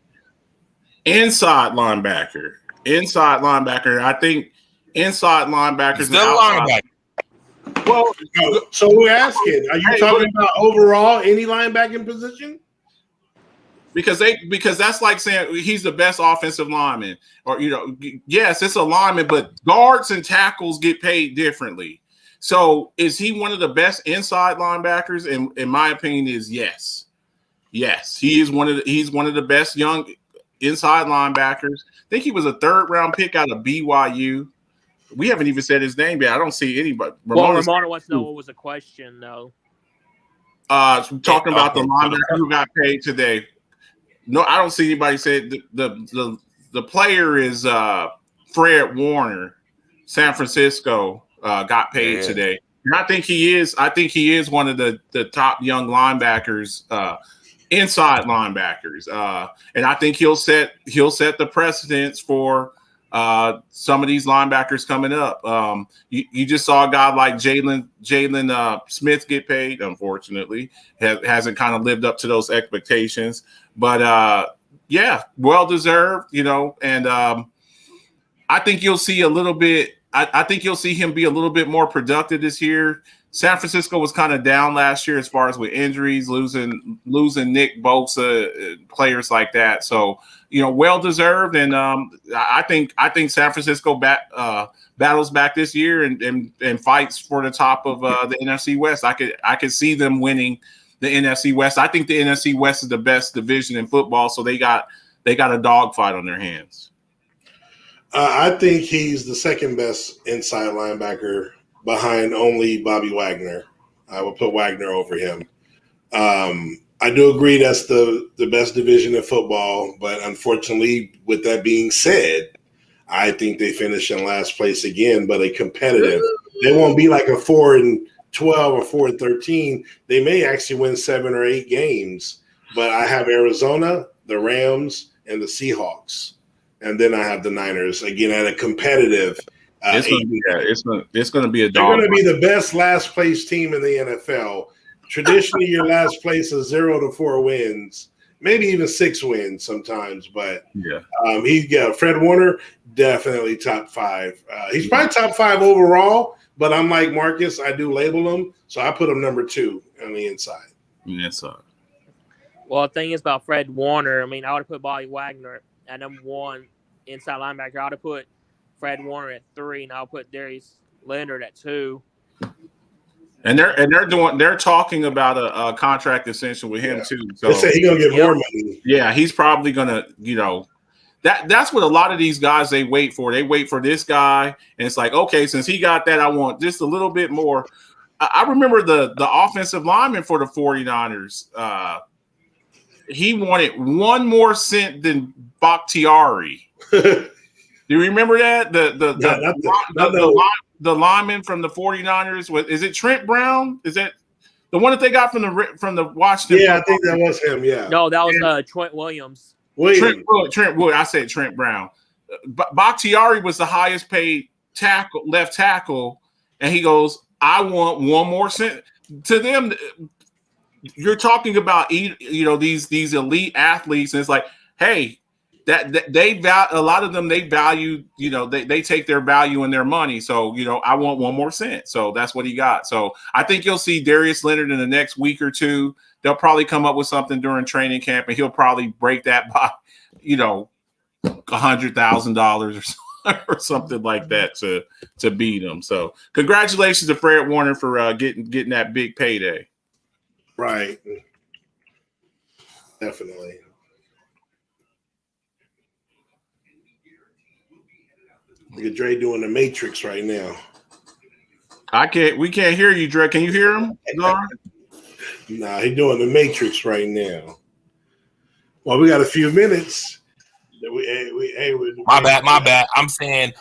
Inside linebacker. I think inside linebackers. Still linebacker. Well, so we're asking, are you talking about overall any linebacking position? Because that's like saying he's the best offensive lineman, or yes, it's a lineman, but guards and tackles get paid differently. So is he one of the best inside linebackers? In my opinion, is yes. Yes, he's one of the best young inside linebackers. I think he was a 3rd round pick out of BYU. We haven't even said his name yet. I don't see anybody. Ramona wants to know what was the question, though. Talking about the linebacker who got paid today. No, I don't see anybody say the player is Fred Warner, San Francisco, got paid today. And I think he is one of the top young linebackers, inside linebackers. And I think he'll set the precedence for some of these linebackers coming up. You just saw a guy like Jalen Smith get paid. Unfortunately, hasn't kind of lived up to those expectations. But yeah, well deserved. And I think you'll see a little bit. I think you'll see him be a little bit more productive this year. San Francisco was kind of down last year as far as with injuries, losing Nick Bosa, players like that. So, well deserved, and I think San Francisco battles back this year and fights for the top of the NFC West. I could see them winning the NFC West. I think the NFC West is the best division in football, so they got a dogfight on their hands. I think he's the second best inside linebacker behind only Bobby Wagner. I will put Wagner over him. I do agree that's the best division in football, but unfortunately, with that being said, I think they finish in last place again, but a competitive. They won't be like a 4-5 12 or 4-13, they may actually win 7 or 8 games. But I have Arizona, the Rams, and the Seahawks. And then I have the Niners again at a competitive. It's going to be a dog. They're going to be the best last place team in the NFL. Traditionally, your last place is 0 to 4 wins, maybe even 6 wins sometimes. But Fred Warner, definitely top 5. He's probably top 5 overall. But I'm like Marcus, I do label him, so I put him number 2 on the inside. Well, the thing is about Fred Warner, I mean, I would have put Bobby Wagner at number 1 inside linebacker. I would have put Fred Warner at 3, and I'll put Darius Leonard at 2. And they're talking about a contract extension with him too. So they say he's gonna get more money. Yeah, he's probably gonna, that's what a lot of these guys they wait for. They wait for this guy, and it's like, okay, since he got that, I want just a little bit more. I remember the offensive lineman for the 49ers. He wanted 1 more cent than Bakhtiari. Do you remember that? The lineman from the 49ers, is it Trent Brown? Is that the one that they got from the Washington? Yeah, I think that was him. Yeah. No, that was Trent Williams. Trent Wood. I said Trent Brown. Bakhtiari was the highest paid left tackle, and he goes, "I want 1 more cent." To them, you're talking about these elite athletes, and it's like, hey. That they a lot of them they value, they take their value in their money. So, I want 1 more cent. So that's what he got. So I think you'll see Darius Leonard in the next week or 2. They'll probably come up with something during training camp, and he'll probably break that by, $100,000 or something like that to beat him. So congratulations to Fred Warner for getting that big payday. Right. Definitely. Look at Dre doing the Matrix right now. We can't hear you, Dre. Can you hear him? Nah, he's doing the Matrix right now. Well, we got a few minutes. My bad. I'm saying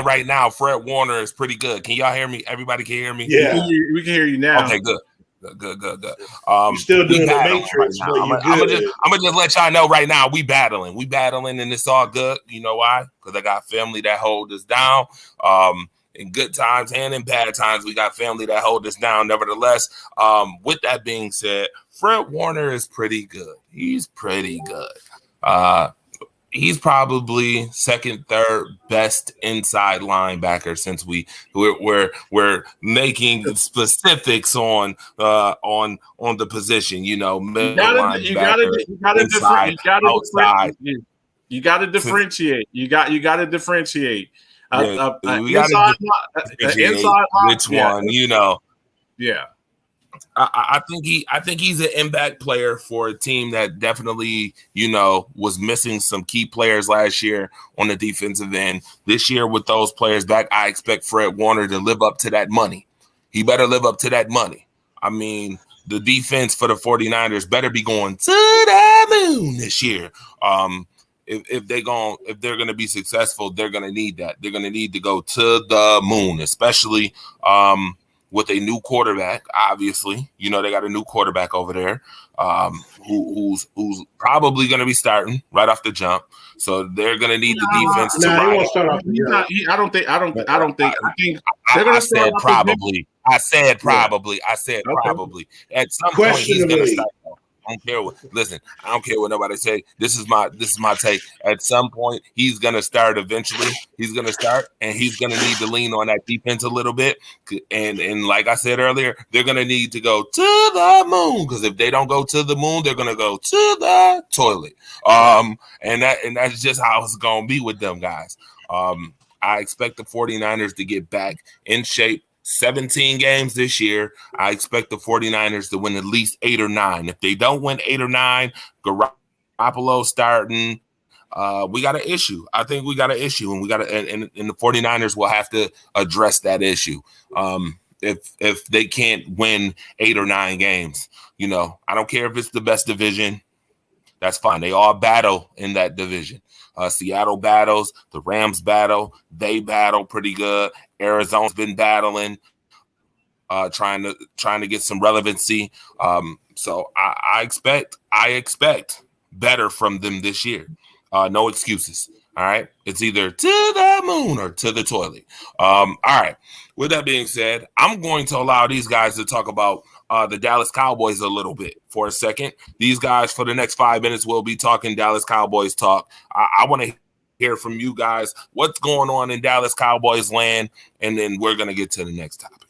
right now, Fred Warner is pretty good. Can y'all hear me? Everybody can hear me? Yeah. We can hear you now. Okay, good. You're still doing the Matrix, right now. I'm gonna just let y'all know right now we battling, and it's all good. You know why? Because I got family that hold us down. In good times and in bad times, we got family that hold us down. Nevertheless, with that being said, Fred Warner is pretty good. He's pretty good. He's probably second, third best inside linebacker since we're making specifics on the position. Middle linebacker, inside, outside. You got to differentiate. You got to differentiate. Inside which one? Yeah. I think he's an impact player for a team that definitely, was missing some key players last year on the defensive end. This year with those players back, I expect Fred Warner to live up to that money. He better live up to that money. I mean, the defense for the 49ers better be going to the moon this year. If they're going to be successful, they're going to need that. They're going to need to go to the moon, especially with a new quarterback. Obviously, they got a new quarterback over there who's probably going to be starting right off the jump. So they're going to need the defense to ride. He won't start off. I think I said probably. I said probably. At some point, he's going to start. I don't care what nobody say. This is my take. At some point, he's gonna start eventually. He's gonna start, and he's gonna need to lean on that defense a little bit. And like I said earlier, they're gonna need to go to the moon, because if they don't go to the moon, they're gonna go to the toilet. And that's just how it's gonna be with them guys. I expect the 49ers to get back in shape. 17 games this year. I expect the 49ers to win at least 8 or 9. If they don't win 8 or 9, Garoppolo starting, we got an issue. I think we got an issue, and and the 49ers will have to address that issue. If they can't win 8 or 9 games, I don't care if it's the best division. That's fine. They all battle in that division. Seattle battles, the Rams battle, they battle pretty good. Arizona's been battling. trying to get some relevancy. So I expect better from them this year. No excuses. All right. It's either to the moon or to the toilet. All right. With that being said, I'm going to allow these guys to talk about the Dallas Cowboys a little bit for a second. These guys, for the next 5 minutes, will be talking Dallas Cowboys talk. I want to hear from you guys what's going on in Dallas Cowboys land, and then we're going to get to the next topic.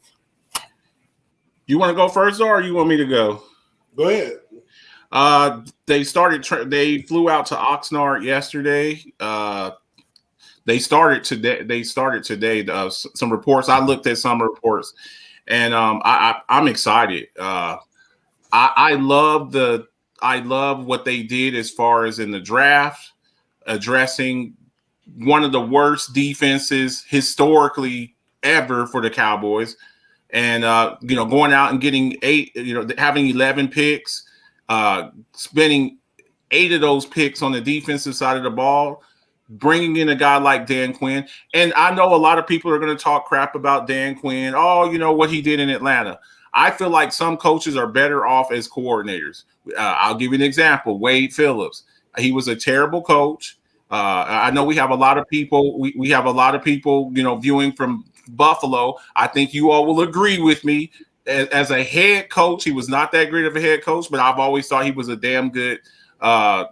You want to go first, or you want me to go? Go ahead. They flew out to Oxnard yesterday. They started today. Some reports. I looked at some reports, and I'm excited. I love what they did as far as in the draft, addressing one of the worst defenses historically ever for the Cowboys, and going out and getting having 11 picks. Spending 8 of those picks on the defensive side of the ball, bringing in a guy like Dan Quinn. And I know a lot of people are going to talk crap about Dan Quinn. Oh, what he did in Atlanta. I feel like some coaches are better off as coordinators. I'll give you an example. Wade Phillips. He was a terrible coach. I know we have a lot of people. We have a lot of people, viewing from Buffalo. I think you all will agree with me. As a head coach, he was not that great of a head coach, but I've always thought he was a damn good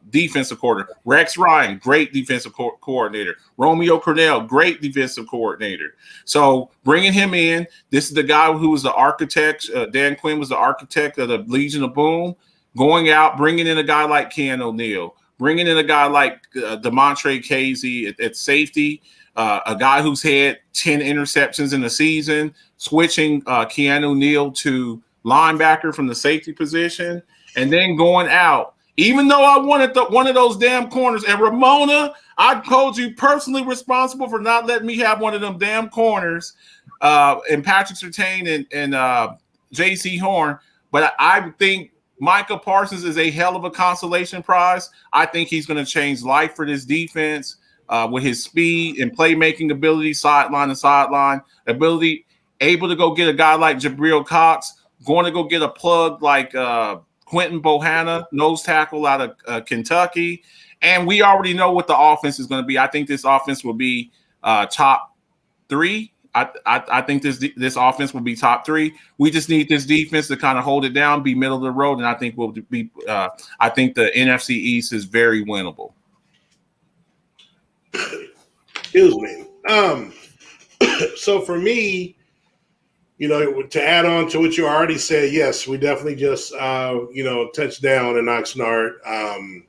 defensive coordinator. Rex Ryan, great defensive coordinator. Romeo Crennel, great defensive coordinator. So bringing him in, this is the guy who was the architect. Dan Quinn was the architect of the Legion of Boom. Going out, bringing in a guy like Ken O'Neill, bringing in a guy like DeMontre Casey at safety. A guy who's had 10 interceptions in the season, switching Keanu Neal to linebacker from the safety position, and then going out. Even though I wanted one of those damn corners, and Ramona, I told you personally responsible for not letting me have one of them damn corners, and Patrick Surtain and J.C. Horn. But I think Micah Parsons is a hell of a consolation prize. I think he's going to change life for this defense. With his speed and playmaking ability, sideline to sideline, able to go get a guy like Jabril Cox, going to go get a plug like Quentin Bohanna, nose tackle out of Kentucky. And we already know what the offense is going to be. I think this offense will be top 3. I think this offense will be top 3. We just need this defense to kind of hold it down, be middle of the road, and I think we'll be. I think the NFC East is very winnable. Excuse me. So for me, to add on to what you already said, yes, we definitely just touched down in Oxnard.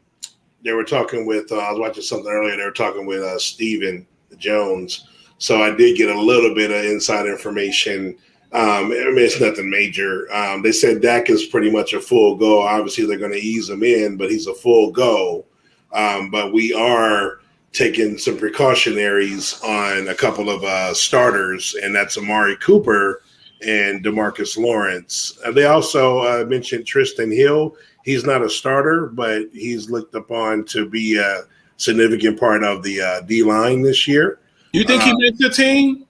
They were talking with I was watching something earlier. They were talking with Stephen Jones. So I did get a little bit of inside information. It's nothing major. They said Dak is pretty much a full go. Obviously, they're going to ease him in, but he's a full go. But we are taking some precautionaries on a couple of starters, and that's Amari Cooper and DeMarcus Lawrence. They also mentioned Tristan Hill. He's not a starter, but he's looked upon to be a significant part of the D-line this year. You think he makes the team?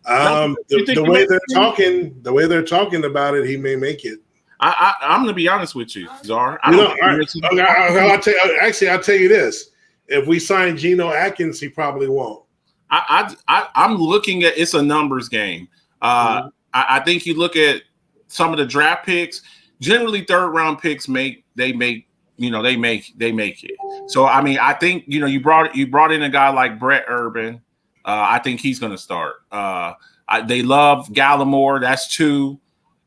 The way they're talking about it, he may make it. I'm going to be honest with you, Czar. I'll tell you this. If we sign Geno Atkins, he probably won't. I'm looking at it's a numbers game. I think you look at some of the draft picks. Generally, 3rd round picks make it. So I mean, I think you brought in a guy like Brett Urban. I think he's going to start. They love Gallimore. That's 2.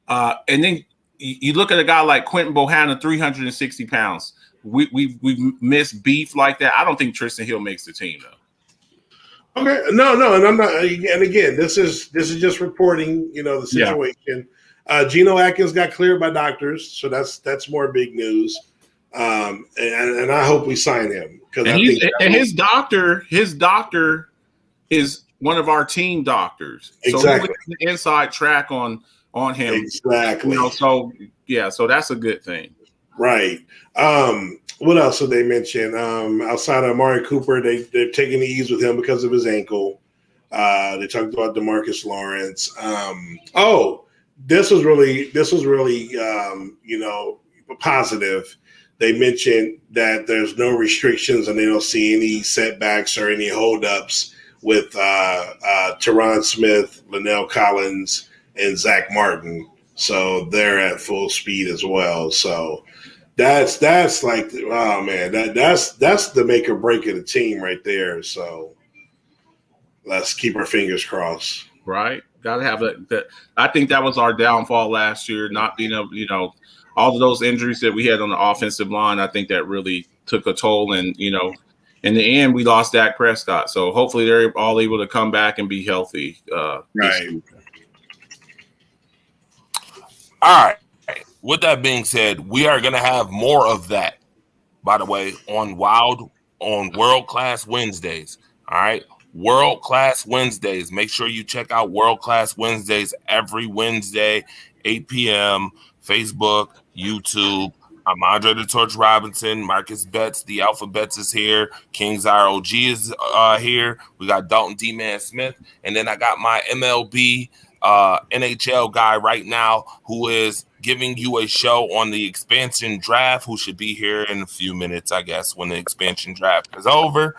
And then you look at a guy like Quentin Bohanna, 360 pounds. We've missed beef like that. I don't think Tristan Hill makes the team though. Okay, no, and I'm not. And again, this is just reporting. The situation. Yeah. Geno Atkins got cleared by doctors, so that's more big news. And I hope we sign him because his doctor is one of our team doctors. Exactly. So the inside track on him. Exactly. So that's a good thing. Right. What else did they mention? Outside of Amari Cooper, they're taking the ease with him because of his ankle. They talked about DeMarcus Lawrence. this was really positive. They mentioned that there's no restrictions and they don't see any setbacks or any holdups with Teron Smith, Linnell Collins, and Zach Martin. So they're at full speed as well. So that's like, oh man, that's the make or break of the team right there. So let's keep our fingers crossed. Right. Gotta have that. I think that was our downfall last year, not being able, all of those injuries that we had on the offensive line. I think that really took a toll, and in the end, we lost Dak Prescott. So hopefully they're all able to come back and be healthy. Right. All right. With that being said, we are going to have more of that, by the way, on World Class Wednesdays. All right. World Class Wednesdays. Make sure you check out World Class Wednesdays every Wednesday, 8 p.m. Facebook, YouTube. I'm Andre the Torch Robinson. Marcus Betts, the Alphabets is here. King's ROG is here. We got Dalton D-Man Smith. And then I got my MLB NHL guy right now who is giving you a show on the expansion draft, who should be here in a few minutes, I guess, when the expansion draft is over.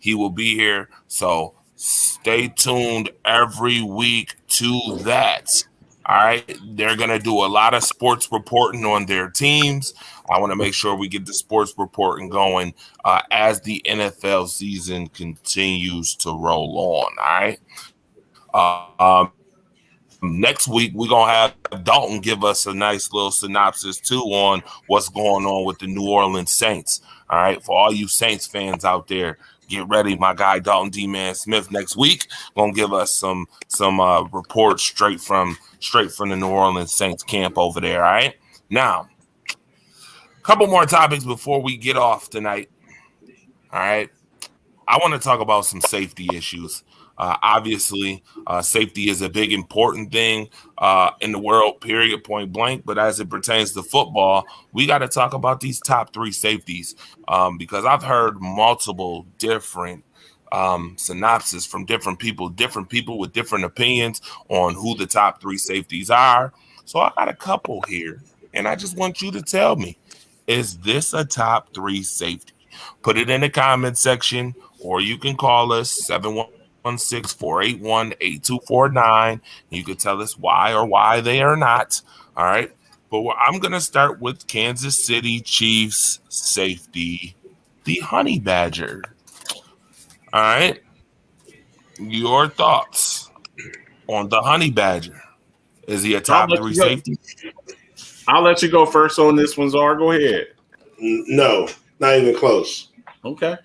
He will be here. So stay tuned every week to that. All right. They're going to do a lot of sports reporting on their teams. I want to make sure we get the sports reporting going as the NFL season continues to roll on. All right. Next week, we're going to have Dalton give us a nice little synopsis, too, on what's going on with the New Orleans Saints. All right. For all you Saints fans out there, get ready. My guy, Dalton D-Man Smith, next week, going to give us some reports straight from the New Orleans Saints camp over there. All right. Now, a couple more topics before we get off tonight. All right. I want to talk about some safety issues. Obviously, safety is a big, important thing in the world, period, point blank. But as it pertains to football, we got to talk about these top three safeties because I've heard multiple different synopsis from different people with different opinions on who the top three safeties are. So I got a couple here, and I just want you to tell me, is this a top three safety? Put it in the comment section, or you can call us 716-481-8249. You can tell us why they are not. All right. But I'm going to start with Kansas City Chiefs safety, the Honey Badger. All right. Your thoughts on the Honey Badger? Is he a top three safety? I'll let you go first on this one, Czar. Go ahead. No, not even close. Okay.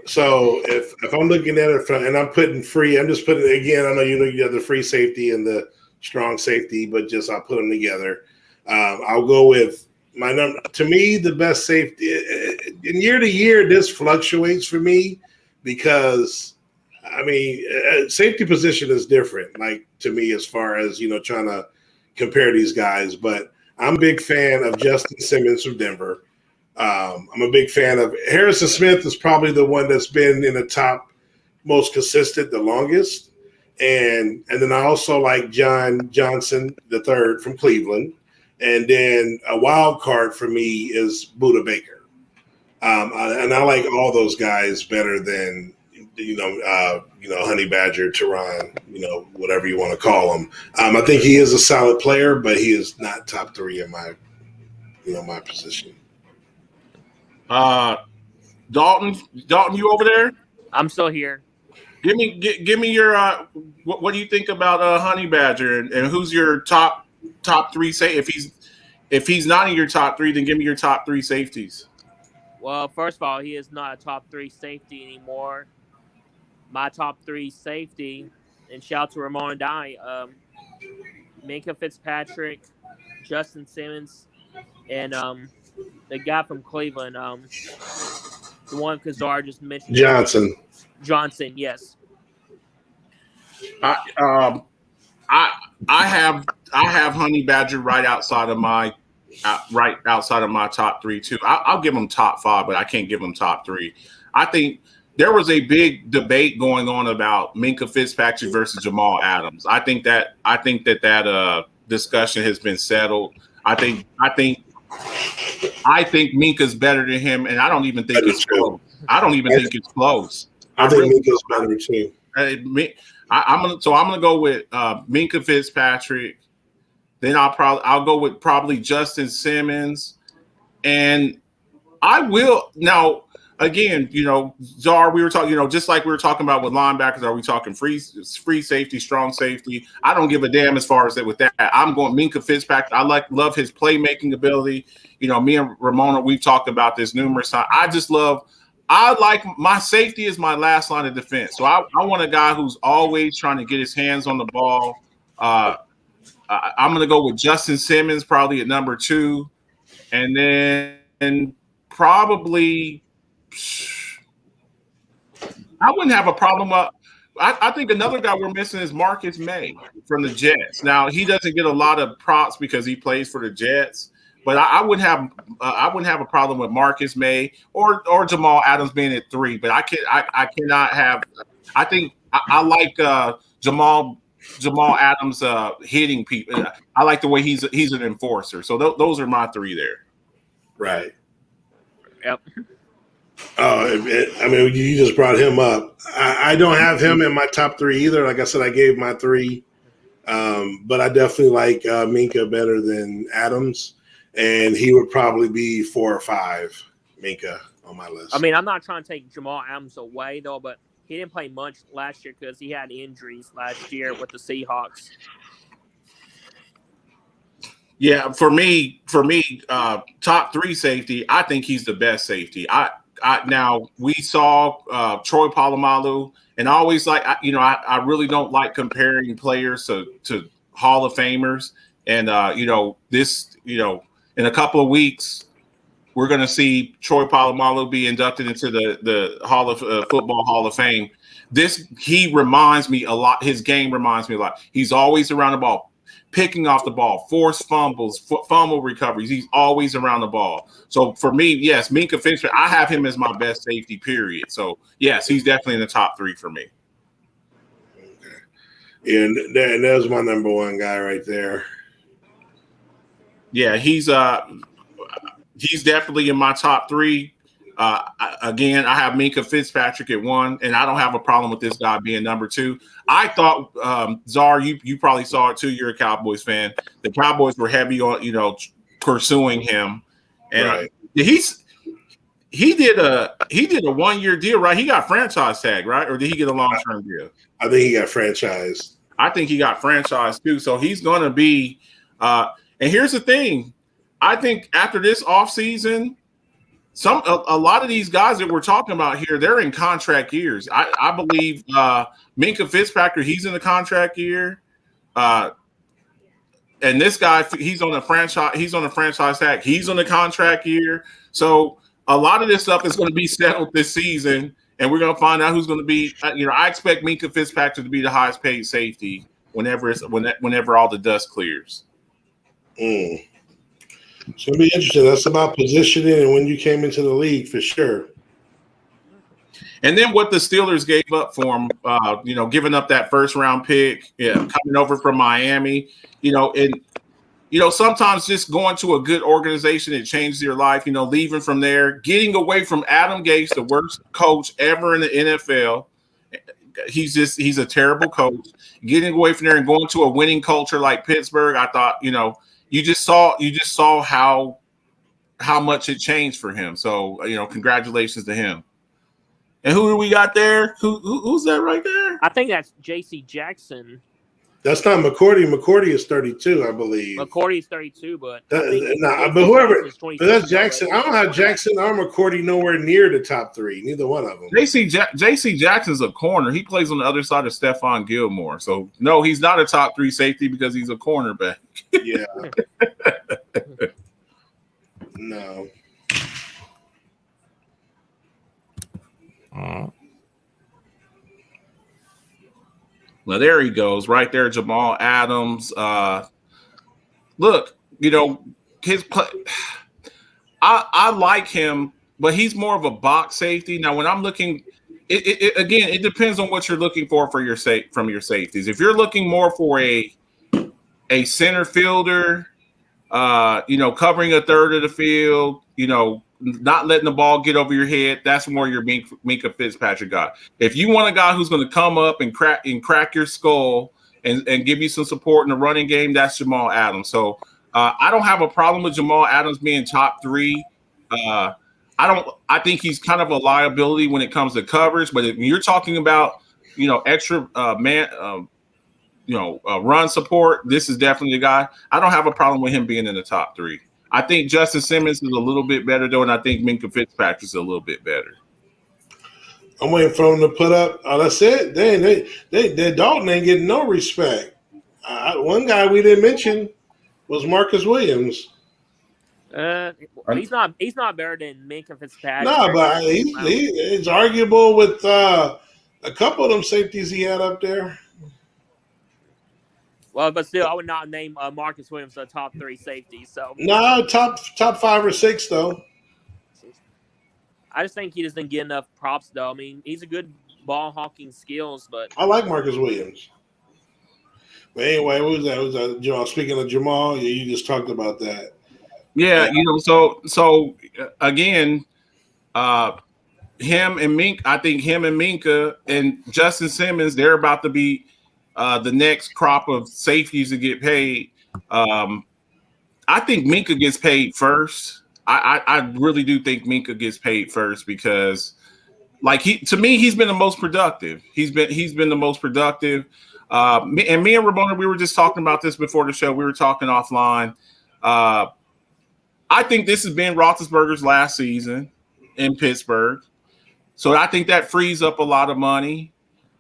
So if I'm looking at it from, and I'm just putting again, I know you have the free safety and the strong safety, but just I'll put them together. I'll go with my number. To me, the best safety in year to year, this fluctuates for me because safety position is different. Like to me, as far as trying to compare these guys, but I'm a big fan of Justin Simmons from Denver. I'm a big fan of Harrison Smith is probably the one that's been in the top most consistent the longest. And then I also like John Johnson III from Cleveland. And then a wild card for me is Budda Baker. And I like all those guys better than, Honey Badger, Teron, whatever you want to call him. I think he is a solid player, but he is not top three in my position. Dalton, you over there? I'm still here. Give me your what do you think about Honey Badger and who's your top three? Say if he's not in your top three, then give me your top three safeties. Well, first of all, he is not a top three safety anymore. My top three safety, and shout out to Ramon and I, Minkah Fitzpatrick, Justin Simmons, and the guy from Cleveland, the one Kazar just mentioned. Johnson, yes. I have Honey Badger right outside of my top three too. I'll give him top five, but I can't give him top three. I think there was a big debate going on about Minkah Fitzpatrick versus Jamal Adams. I think that discussion has been settled. I think Minkah's better than him, and I don't even think it's close. I don't even think it's close. I think Minkah's better too. I'm gonna go with Minkah Fitzpatrick. Then I'll go with probably Justin Simmons, and I will now. Again, Czar, we were talking, just like we were talking about with linebackers, are we talking free safety, strong safety? I don't give a damn as far as that with that. I'm going Minkah Fitzpatrick. I love his playmaking ability. Me and Ramona, we've talked about this numerous times. I like my safety is my last line of defense. So I want a guy who's always trying to get his hands on the ball. I'm going to go with Justin Simmons probably at number 2. And then probably – I wouldn't have a problem. I think another guy we're missing is Marcus May from the Jets. Now he doesn't get a lot of props because he plays for the Jets, but I wouldn't have a problem with Marcus May or Jamal Adams being at 3. But I cannot have. I think I like Jamal Adams hitting people. I like the way he's an enforcer. So those are my 3 there. Right. Yep. You just brought him up. I don't have him in my top 3 either. Like I said, I gave my 3, but I definitely like Minkah better than Adams, and he would probably be 4 or 5. Minkah on my list. I'm not trying to take Jamal Adams away though, but he didn't play much last year because he had injuries last year with the Seahawks. Yeah, for me, top 3 safety. I think he's the best safety. Now we saw Troy Polamalu, and I always I really don't like comparing players to Hall of Famers. And in a couple of weeks, we're going to see Troy Polamalu be inducted into the Football Hall of Fame. He reminds me a lot. His game reminds me a lot. He's always around the ball, picking off the ball, forced fumbles, fumble recoveries. He's always around the ball. So for me, yes, Minkah Fitzpatrick, I have him as my best safety, period. So yes, he's definitely in the top 3 for me. Okay. And there's my number 1 guy right there. Yeah, he's definitely in my top 3. Again, I have Minkah Fitzpatrick at 1, and I don't have a problem with this guy being number 2. I thought, Czar, you probably saw it too. You're a Cowboys fan. The Cowboys were heavy on, pursuing him, and right. he did a 1-year deal, right? He got franchise tag, right, or did he get a long-term deal? I think he got franchised. I think he got franchised too. So he's going to be. And here's the thing: I think after this offseason, a lot of these guys that we're talking about here, they're in contract years. I believe Minkah Fitzpatrick, he's in the contract year. And this guy, he's on a franchise tag. He's on the contract year. So a lot of this stuff is going to be settled this season, and we're going to find out who's going to be. I expect Minkah Fitzpatrick to be the highest paid safety whenever all the dust clears. It's going to be interesting. That's about positioning and when you came into the league for sure. And then what the Steelers gave up for him, giving up that first-round pick, coming over from Miami, sometimes just going to a good organization, it changed your life, leaving from there, getting away from Adam Gase, the worst coach ever in the NFL. He's a terrible coach. Getting away from there and going to a winning culture like Pittsburgh, I thought, you just saw how much it changed for him. So, congratulations to him. And who do we got there? Who's that right there? I think that's J.C. Jackson. That's not McCourty. McCourty is 32, I believe. McCourty is 32, but but that's Jackson. I don't have Jackson or McCourty nowhere near the top 3. Neither one of them. J.C. Jackson's a corner. He plays on the other side of Stephon Gilmore. So no, he's not a top 3 safety because he's a cornerback. Yeah. No. Well, there he goes, right there, Jamal Adams. Look, his play. I like him, but he's more of a box safety. Now, when I'm looking, Again, it depends on what you're looking for your from your safeties. If you're looking more for a center fielder, covering a third of the field, not letting the ball get over your head, that's more your Minkah Fitzpatrick guy. If you want a guy who's going to come up and crack your skull and give you some support in the running game, that's Jamal Adams. So I don't have a problem with Jamal Adams being top 3. I think he's kind of a liability when it comes to coverage, but if you're talking about, extra run support, this is definitely the guy. I don't have a problem with him being in the top 3. I think Justin Simmons is a little bit better though, and I think Minkah Fitzpatrick is a little bit better. I'm waiting for him to put up. Oh, that's it. They Dalton ain't getting no respect. One guy we didn't mention was Marcus Williams. He's not better than Minkah Fitzpatrick. No, but it's arguable with a couple of them safeties he had up there. Well, but still, I would not name Marcus Williams a top 3 safety. So no, top 5 or 6 though. I just think he doesn't get enough props though. I mean, he's a good ball hawking skills, but I like Marcus Williams. But anyway, what was that? Was that Jamal? Speaking of Jamal, you just talked about that. Yeah, so again, him and Mink. I think him and Minkah and Justin Simmons, they're about to be the next crop of safeties to get paid. I think Minkah gets paid first. I really do think Minkah gets paid first because, to me, he's been the most productive. He's been the most productive. Me and Ramona, we were just talking about this before the show. We were talking offline. I think this has been Roethlisberger's last season in Pittsburgh, so I think that frees up a lot of money.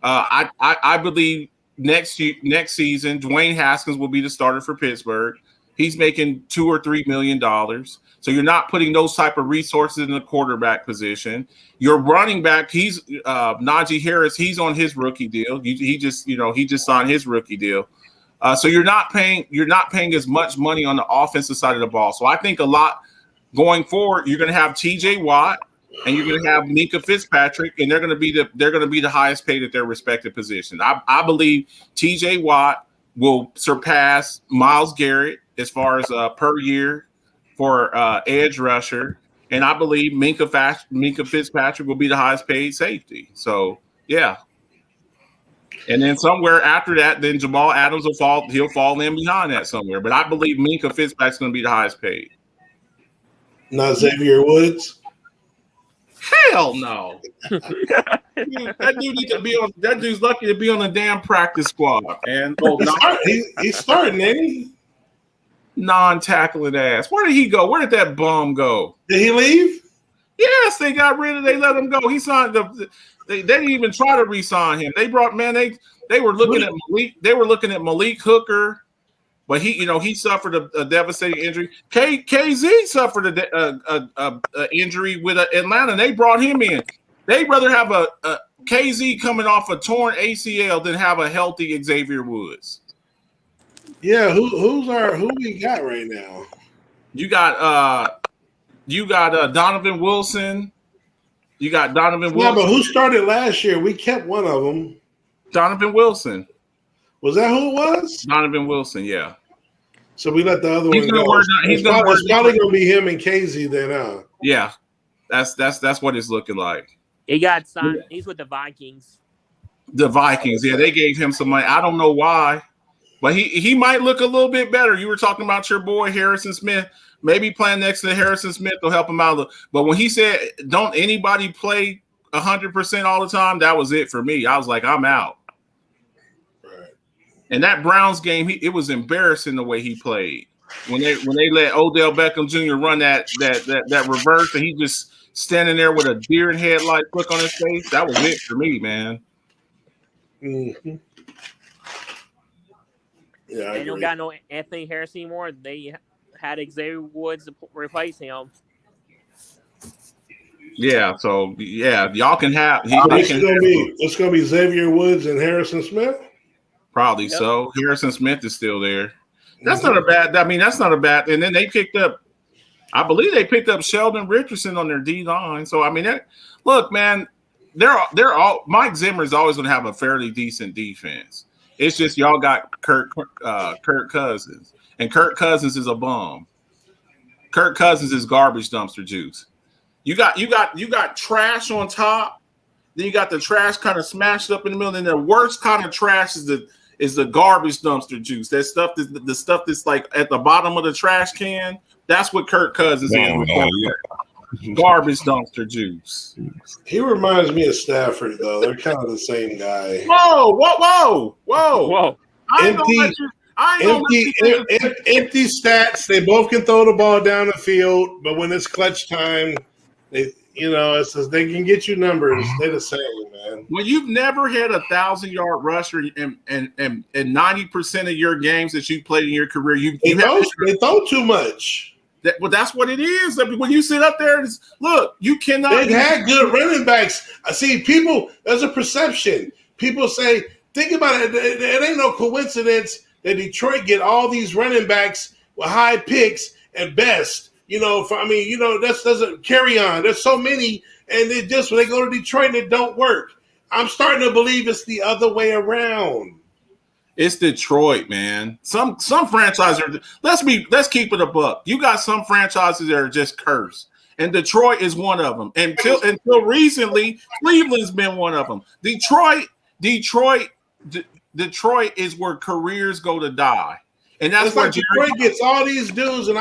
I believe next season, Dwayne Haskins will be the starter for Pittsburgh. He's making $2 or $3 million. So you're not putting those type of resources in the quarterback position. Your running back, he's Najee Harris. He's on his rookie deal. He just signed his rookie deal. So you're not paying as much money on the offensive side of the ball. So I think a lot going forward, you're going to have T.J. Watt and you're going to have Minkah Fitzpatrick, and they're going to be the highest paid at their respective positions. I believe T.J. Watt will surpass Myles Garrett as far as per year for edge rusher, and I believe Minkah Fitzpatrick will be the highest paid safety. So yeah, and then somewhere after that, then Jamal Adams will fall. He'll fall in behind that somewhere. But I believe Minkah Fitzpatrick's going to be the highest paid. Not Xavier Woods. Hell no. That dude need to be on. That dude's lucky to be on the damn practice squad. And he's starting, ain't he? Non-tackling ass. Where did he go? Where did that bum go? Did he leave? Yes, they got rid of. They let him go. He signed the. They didn't even try to re-sign him. They brought They were looking at Malik. They were looking at Malik Hooker, but he suffered a devastating injury. KZ suffered a injury with Atlanta. They brought him in. They'd rather have a KZ coming off a torn ACL than have a healthy Xavier Woods. Yeah, who we got right now? You got Donovan Wilson. You got Donovan Wilson. Yeah, but who started last year? We kept one of them. Donovan Wilson. Was that who it was? Donovan Wilson, yeah. So we let the other one go. It's probably going to be him and KZ then, huh? Yeah, that's what it's looking like. He got signed. He's with the Vikings. The Vikings, yeah, they gave him some money. I don't know why, but he might look a little bit better. You were talking about your boy Harrison Smith. Maybe playing next to Harrison Smith will help him out. But when he said, "Don't anybody play 100% all the time," that was it for me. I was like, I'm out. Right. And that Browns game, it was embarrassing the way he played. When they let Odell Beckham Jr. run that reverse, and he just standing there with a deer in headlight look on his face, that was it for me, man. Mm-hmm. Yeah, they don't got no Anthony Harris anymore. They had Xavier Woods to replace him. Yeah, so yeah, y'all can have. It's gonna be Xavier Woods and Harrison Smith. Probably yep. So. Harrison Smith is still there. That's not a bad. I mean, that's not a bad. And then they picked up. I believe they picked up Sheldon Richardson on their D line. So I mean, look, man, they're all. Mike Zimmer is always going to have a fairly decent defense. It's just y'all got Kirk Cousins, and Kirk Cousins is a bum. Kirk Cousins is garbage dumpster juice. You got trash on top. Then you got the trash kind of smashed up in the middle. And the worst kind of trash is the garbage dumpster juice. That stuff the stuff that's like at the bottom of the trash can. That's what Kirk Cousins is. Garbage dumpster juice. He reminds me of Stafford, though. They're kind of the same guy. Whoa! Empty stats. They both can throw the ball down the field, but when it's clutch time, it says they can get you numbers. They're the same, man. When you've never had 1,000-yard rusher and 90% of your games that you played in your career, they throw too much. That's what it is. When you sit up there, look, you cannot. They've had good running backs. I see people. There's a perception. People say, think about it. It ain't no coincidence that Detroit get all these running backs with high picks at best. That doesn't carry on. There's so many, and when they go to Detroit, it don't work. I'm starting to believe it's the other way around. It's Detroit, man. Some franchises are. Let's keep it a buck. You got some franchises that are just cursed, and Detroit is one of them. Until recently, Cleveland's been one of them. Detroit is where careers go to die, and that's why Detroit gets all these dudes. And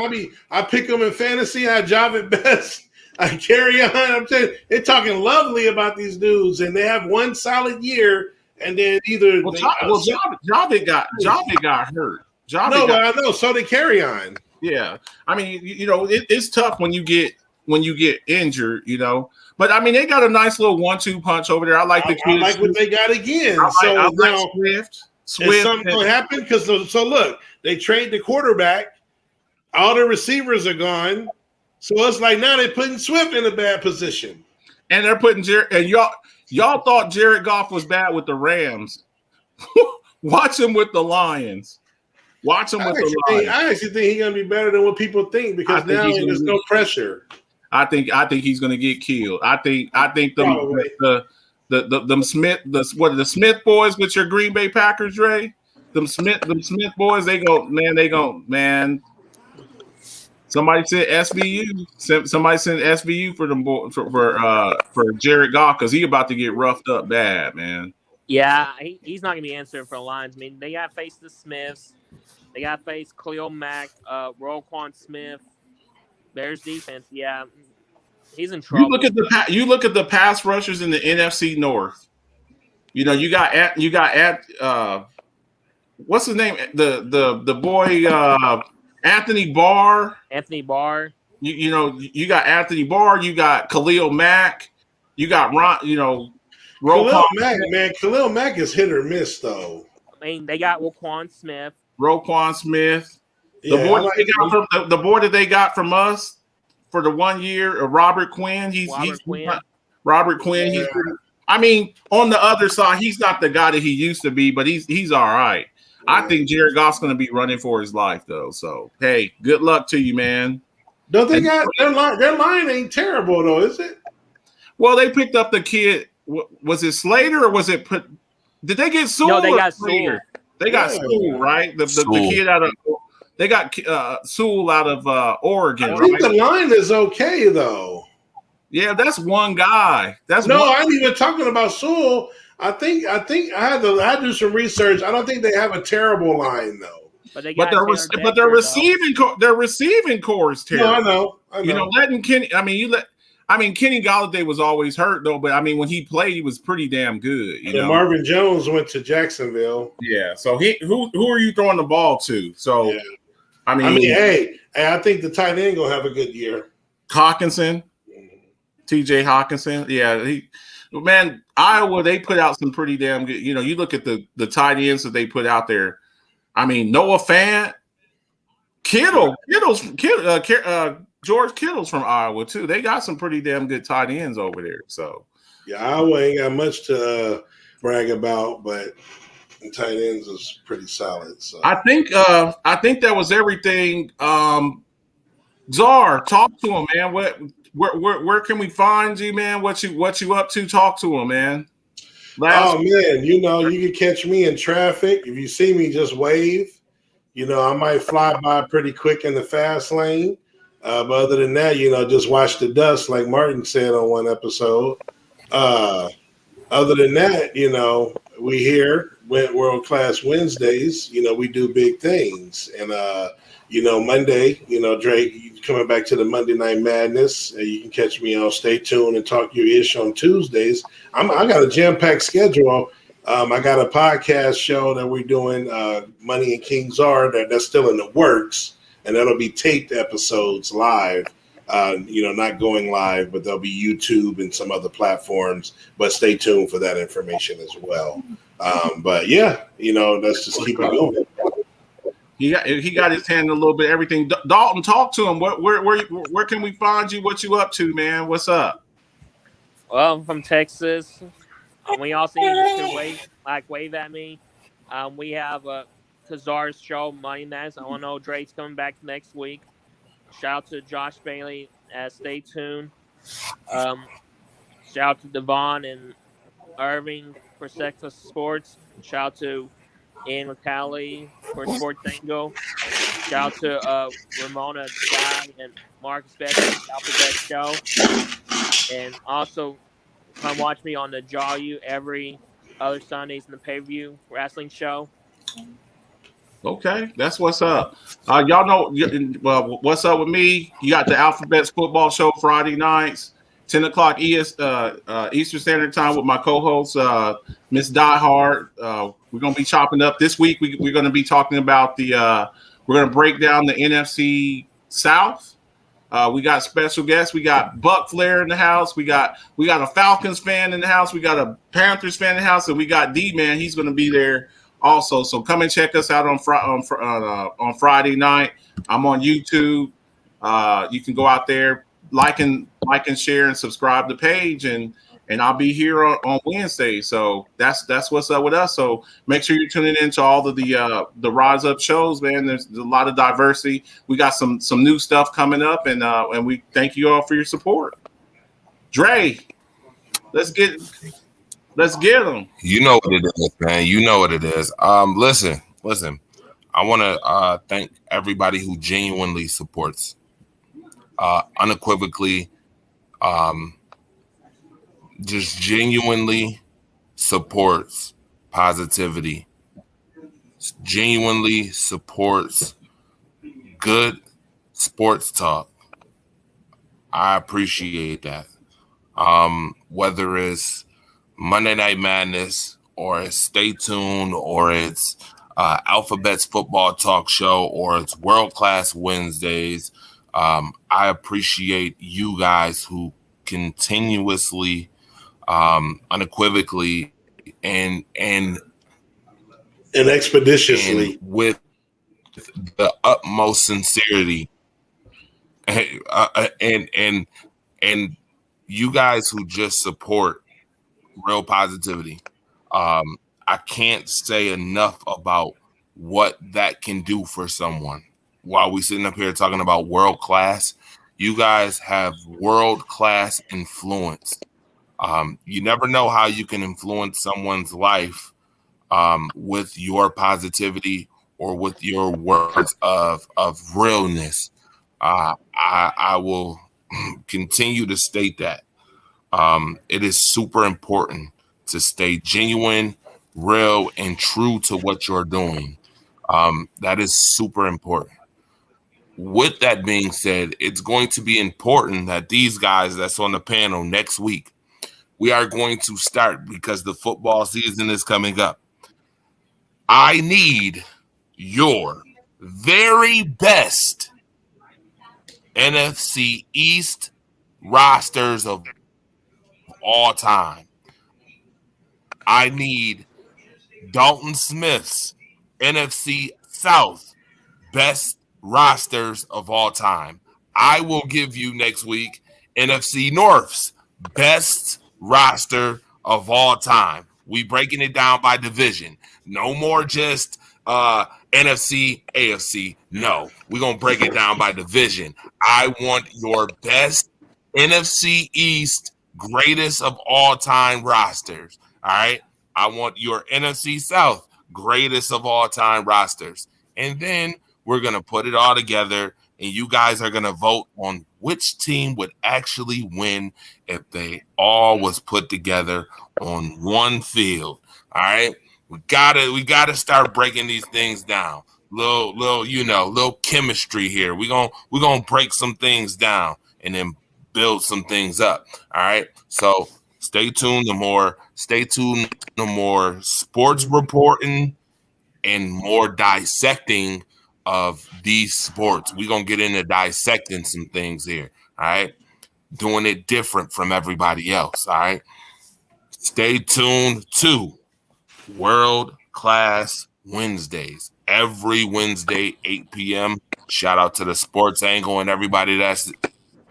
I pick them in fantasy. I job at best. I carry on. I'm telling you, they're talking lovely about these dudes, and they have one solid year. And then either Javi got hurt. I know. So they carry on. Yeah, I mean, it's tough when you get injured, But I mean, they got a nice little 1-2 punch over there. I like the kids. I like what they got again. I like Swift. Is something going to happen? Because so look, they trade the quarterback. All the receivers are gone. So it's like now they're putting Swift in a bad position. And they're putting Y'all thought Jared Goff was bad with the Rams. Watch him with the Lions. I actually think he's gonna be better than what people think because now there's no pressure. I think he's gonna get killed. I think the Smith boys with your Green Bay Packers, Ray. Them Smith boys, they go. Somebody said SVU. Somebody sent SVU for them for Jared Goff because he about to get roughed up bad, man. Yeah, he's not gonna be answering for the Lions. I mean, they got to face the Smiths. They got to face Khalil Mack, Roquan Smith. Bears defense. Yeah, he's in trouble. You look at the pass rushers in the NFC North. You got what's his name? The boy. Anthony Barr. You got Anthony Barr. You got Khalil Mack. You got Khalil Mack, man. Khalil Mack is hit or miss, though. I mean, they got Roquan Smith. The boy that they got from us for the 1 year, Robert Quinn. Robert Quinn. Yeah. I mean, on the other side, he's not the guy that he used to be, but he's all right. I think Jared Goff's going to be running for his life, though. So, hey, good luck to you, man. Don't they got their line ain't terrible, though, is it? Well, they picked up the kid. Was it Slater or was it put? Did they get Sewell? No, they got Sewell. They got Sewell, right? The kid out of they got Sewell out of Oregon. I think the line is okay, though. Yeah, that's one guy. I ain't even talking about Sewell. I think I had to do some research. I don't think they have a terrible line though. But their receiving core is terrible. No, I know. Letting Kenny. Kenny Golladay was always hurt though. But I mean, when he played, he was pretty damn good. Marvin Jones went to Jacksonville. Yeah. So who are you throwing the ball to? So yeah. I think the tight end gonna have a good year. Hawkinson, T.J. Hawkinson. Yeah, Man, Iowa, they put out some pretty damn good. You look at the tight ends that they put out there. I mean, Noah Fant, George Kittle's from Iowa too. They got some pretty damn good tight ends over there. So yeah, Iowa ain't got much to brag about, but the tight ends is pretty solid. So I think that was everything. Czar, talk to him, man. where can we find you, man? What you up to? Talk to him, man. Man, you can catch me in traffic. If you see me, just wave. I might fly by pretty quick in the fast lane. But other than that, just watch the dust, like Martin said on one episode. Other than that, we here World Class Wednesdays. We do big things, and Monday, Drake coming back to the Monday Night Madness. You can catch me on Stay Tuned and Talk Your Ish on Tuesdays. I got a jam-packed schedule. I got a podcast show that we're doing, Money and Kings Are, that's still in the works, and that'll be taped episodes live. Not going live, but there'll be YouTube and some other platforms. But stay tuned for that information as well. But yeah, let's just keep it going. He got his hand in a little bit of everything. Dalton, talk to him. Where can we find you? What you up to, man? What's up? Well, I'm from Texas. We also need to wave at me. We have a Kazar's show Monday nights. I want to know Drake's coming back next week. Shout out to Josh Bailey. Stay tuned. Shout out to Devon and Irving for Texas Sports. Shout out to Ian McCallie for Sports Tango. Shout out to Ramona Guy and Marcus Beck for the Alphabet Show. And also come watch me on the Jaw You every other Sundays in the pay-per-view wrestling show. Okay, that's what's up. Y'all know, well, what's up with me? You got the Alphabets football show Friday nights, 10 o'clock Eastern Standard Time with my co-host, Miss Diehard. We're going to be chopping up this week. We're going to be talking about we're going to break down the NFC South. We got special guests. We got Buck Flair in the house. We got a Falcons fan in the house. We got a Panthers fan in the house, and we got D-Man. He's going to be there also. So come and check us out on Friday night. I'm on YouTube. You can go out there, like and share and subscribe to the page, and I'll be here on Wednesday. So that's what's up with us. So make sure you're tuning into all of the Rise Up shows, man. There's a lot of diversity. We got some new stuff coming up, and we thank you all for your support. Dre, let's get them. You know what it is, man. You know what it is. Listen. I want to thank everybody who genuinely supports, unequivocally, just genuinely supports positivity, genuinely supports good sports talk. I appreciate that. Whether it's Monday Night Madness or it's Stay Tuned or it's Alphabet's football talk show or it's World Class Wednesdays, I appreciate you guys who continuously, unequivocally, and expeditiously, and with the utmost sincerity, and you guys who just support real positivity. I can't say enough about what that can do for someone. While we sitting up here talking about world class, you guys have world class influence. You never know how you can influence someone's life with your positivity or with your words of realness. I will continue to state that. It is super important to stay genuine, real, and true to what you're doing. That is super important. With that being said, it's going to be important that these guys that's on the panel next week, we are going to start because the football season is coming up. I need your very best NFC East rosters of all time. I need Dalton Smith's NFC South best rosters of all time. I will give you next week NFC North's best roster of all time. We breaking it down by division. No more just NFC, AFC. No, we're going to break it down by division. I want your best NFC East greatest of all time rosters. All right. I want your NFC South greatest of all time rosters. And then we're going to put it all together and you guys are going to vote on which team would actually win if they all was put together on one field. All right. We gotta start breaking these things down. Little chemistry here. We're gonna break some things down and then build some things up. All right. So stay tuned to more sports reporting and more dissecting of these sports. We're gonna get into dissecting some things here. All right. Doing it different from everybody else. All right. Stay tuned to World Class Wednesdays. Every Wednesday, 8 p.m. Shout out to the Sports Angle and everybody that's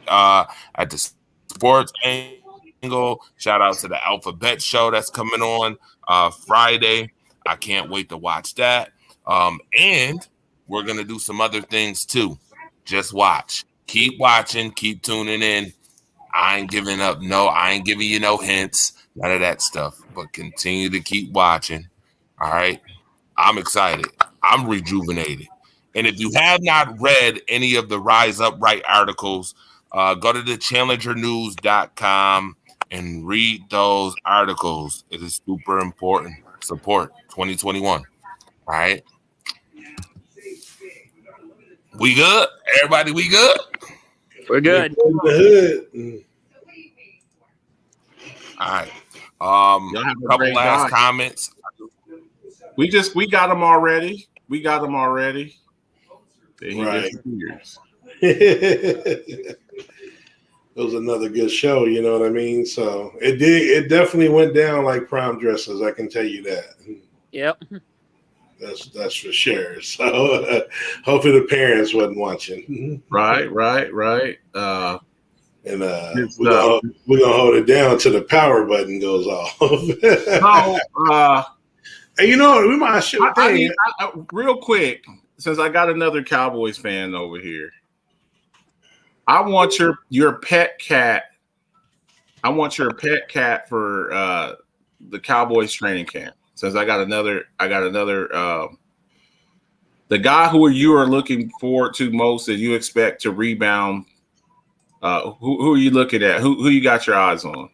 at the Sports Angle. Shout out to the Alphabet Show that's coming on Friday. I can't wait to watch that. And we're going to do some other things too. Just watch. Keep watching. Keep tuning in. I ain't giving up. No, I ain't giving you no hints. None of that stuff. But continue to keep watching. All right? I'm excited. I'm rejuvenated. And if you have not read any of the Rise Up Right articles, go to the challengernews.com and read those articles. It is super important. Support 2021. All right? We good? Everybody, we good? We're good. All right. Couple last comments. We got them already. Right. It was another good show, you know what I mean? So it definitely went down like prom dresses, I can tell you that. Yep. That's for sure. So hopefully the parents wasn't watching. Right. And we're gonna hold it down till the power button goes off. And you know, we might shoot. Real quick, since I got another Cowboys fan over here, I want your pet cat. I want your pet cat for the Cowboys training camp. Since I got another. The guy who you are looking forward to most that you expect to rebound. Who are you looking at? Who you got your eyes on?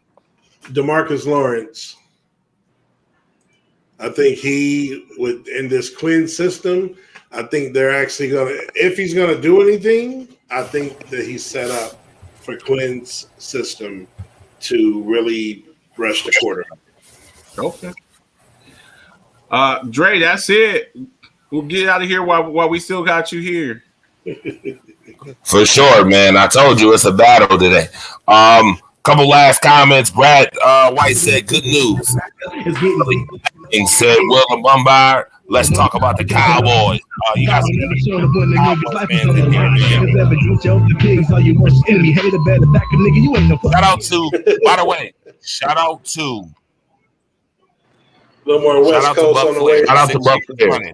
DeMarcus Lawrence. I think he would in this Quinn system. I think they're actually gonna. If he's gonna do anything, I think that he's set up for Quinn's system to really rush the quarterback. Okay. Dre, that's it. We'll get out of here while we still got you here. For sure, man. I told you it's a battle today. Couple last comments. Brad White said, "Good news." And said, "William Bombard, let's talk about the Cowboys." You got some Cowboys fans in here. Shout out to, by the way, shout out to a little more West Coast on the way. Shout out to Buck Flair.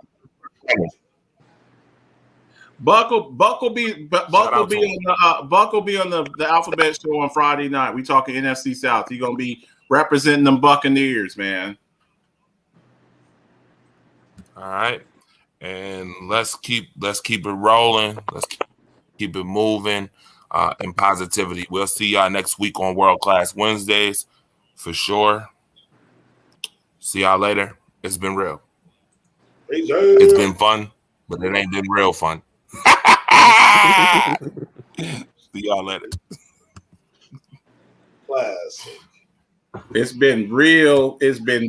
Buck will be on the Alphabet Show on Friday night. We talking NFC South. He's gonna be representing them Buccaneers, man. All right, and let's keep it rolling. Let's keep it moving in positivity. We'll see y'all next week on World Class Wednesdays for sure. See y'all later. It's been real. It's been fun, but it ain't been real fun. See y'all later. Classic. It's been real. It's been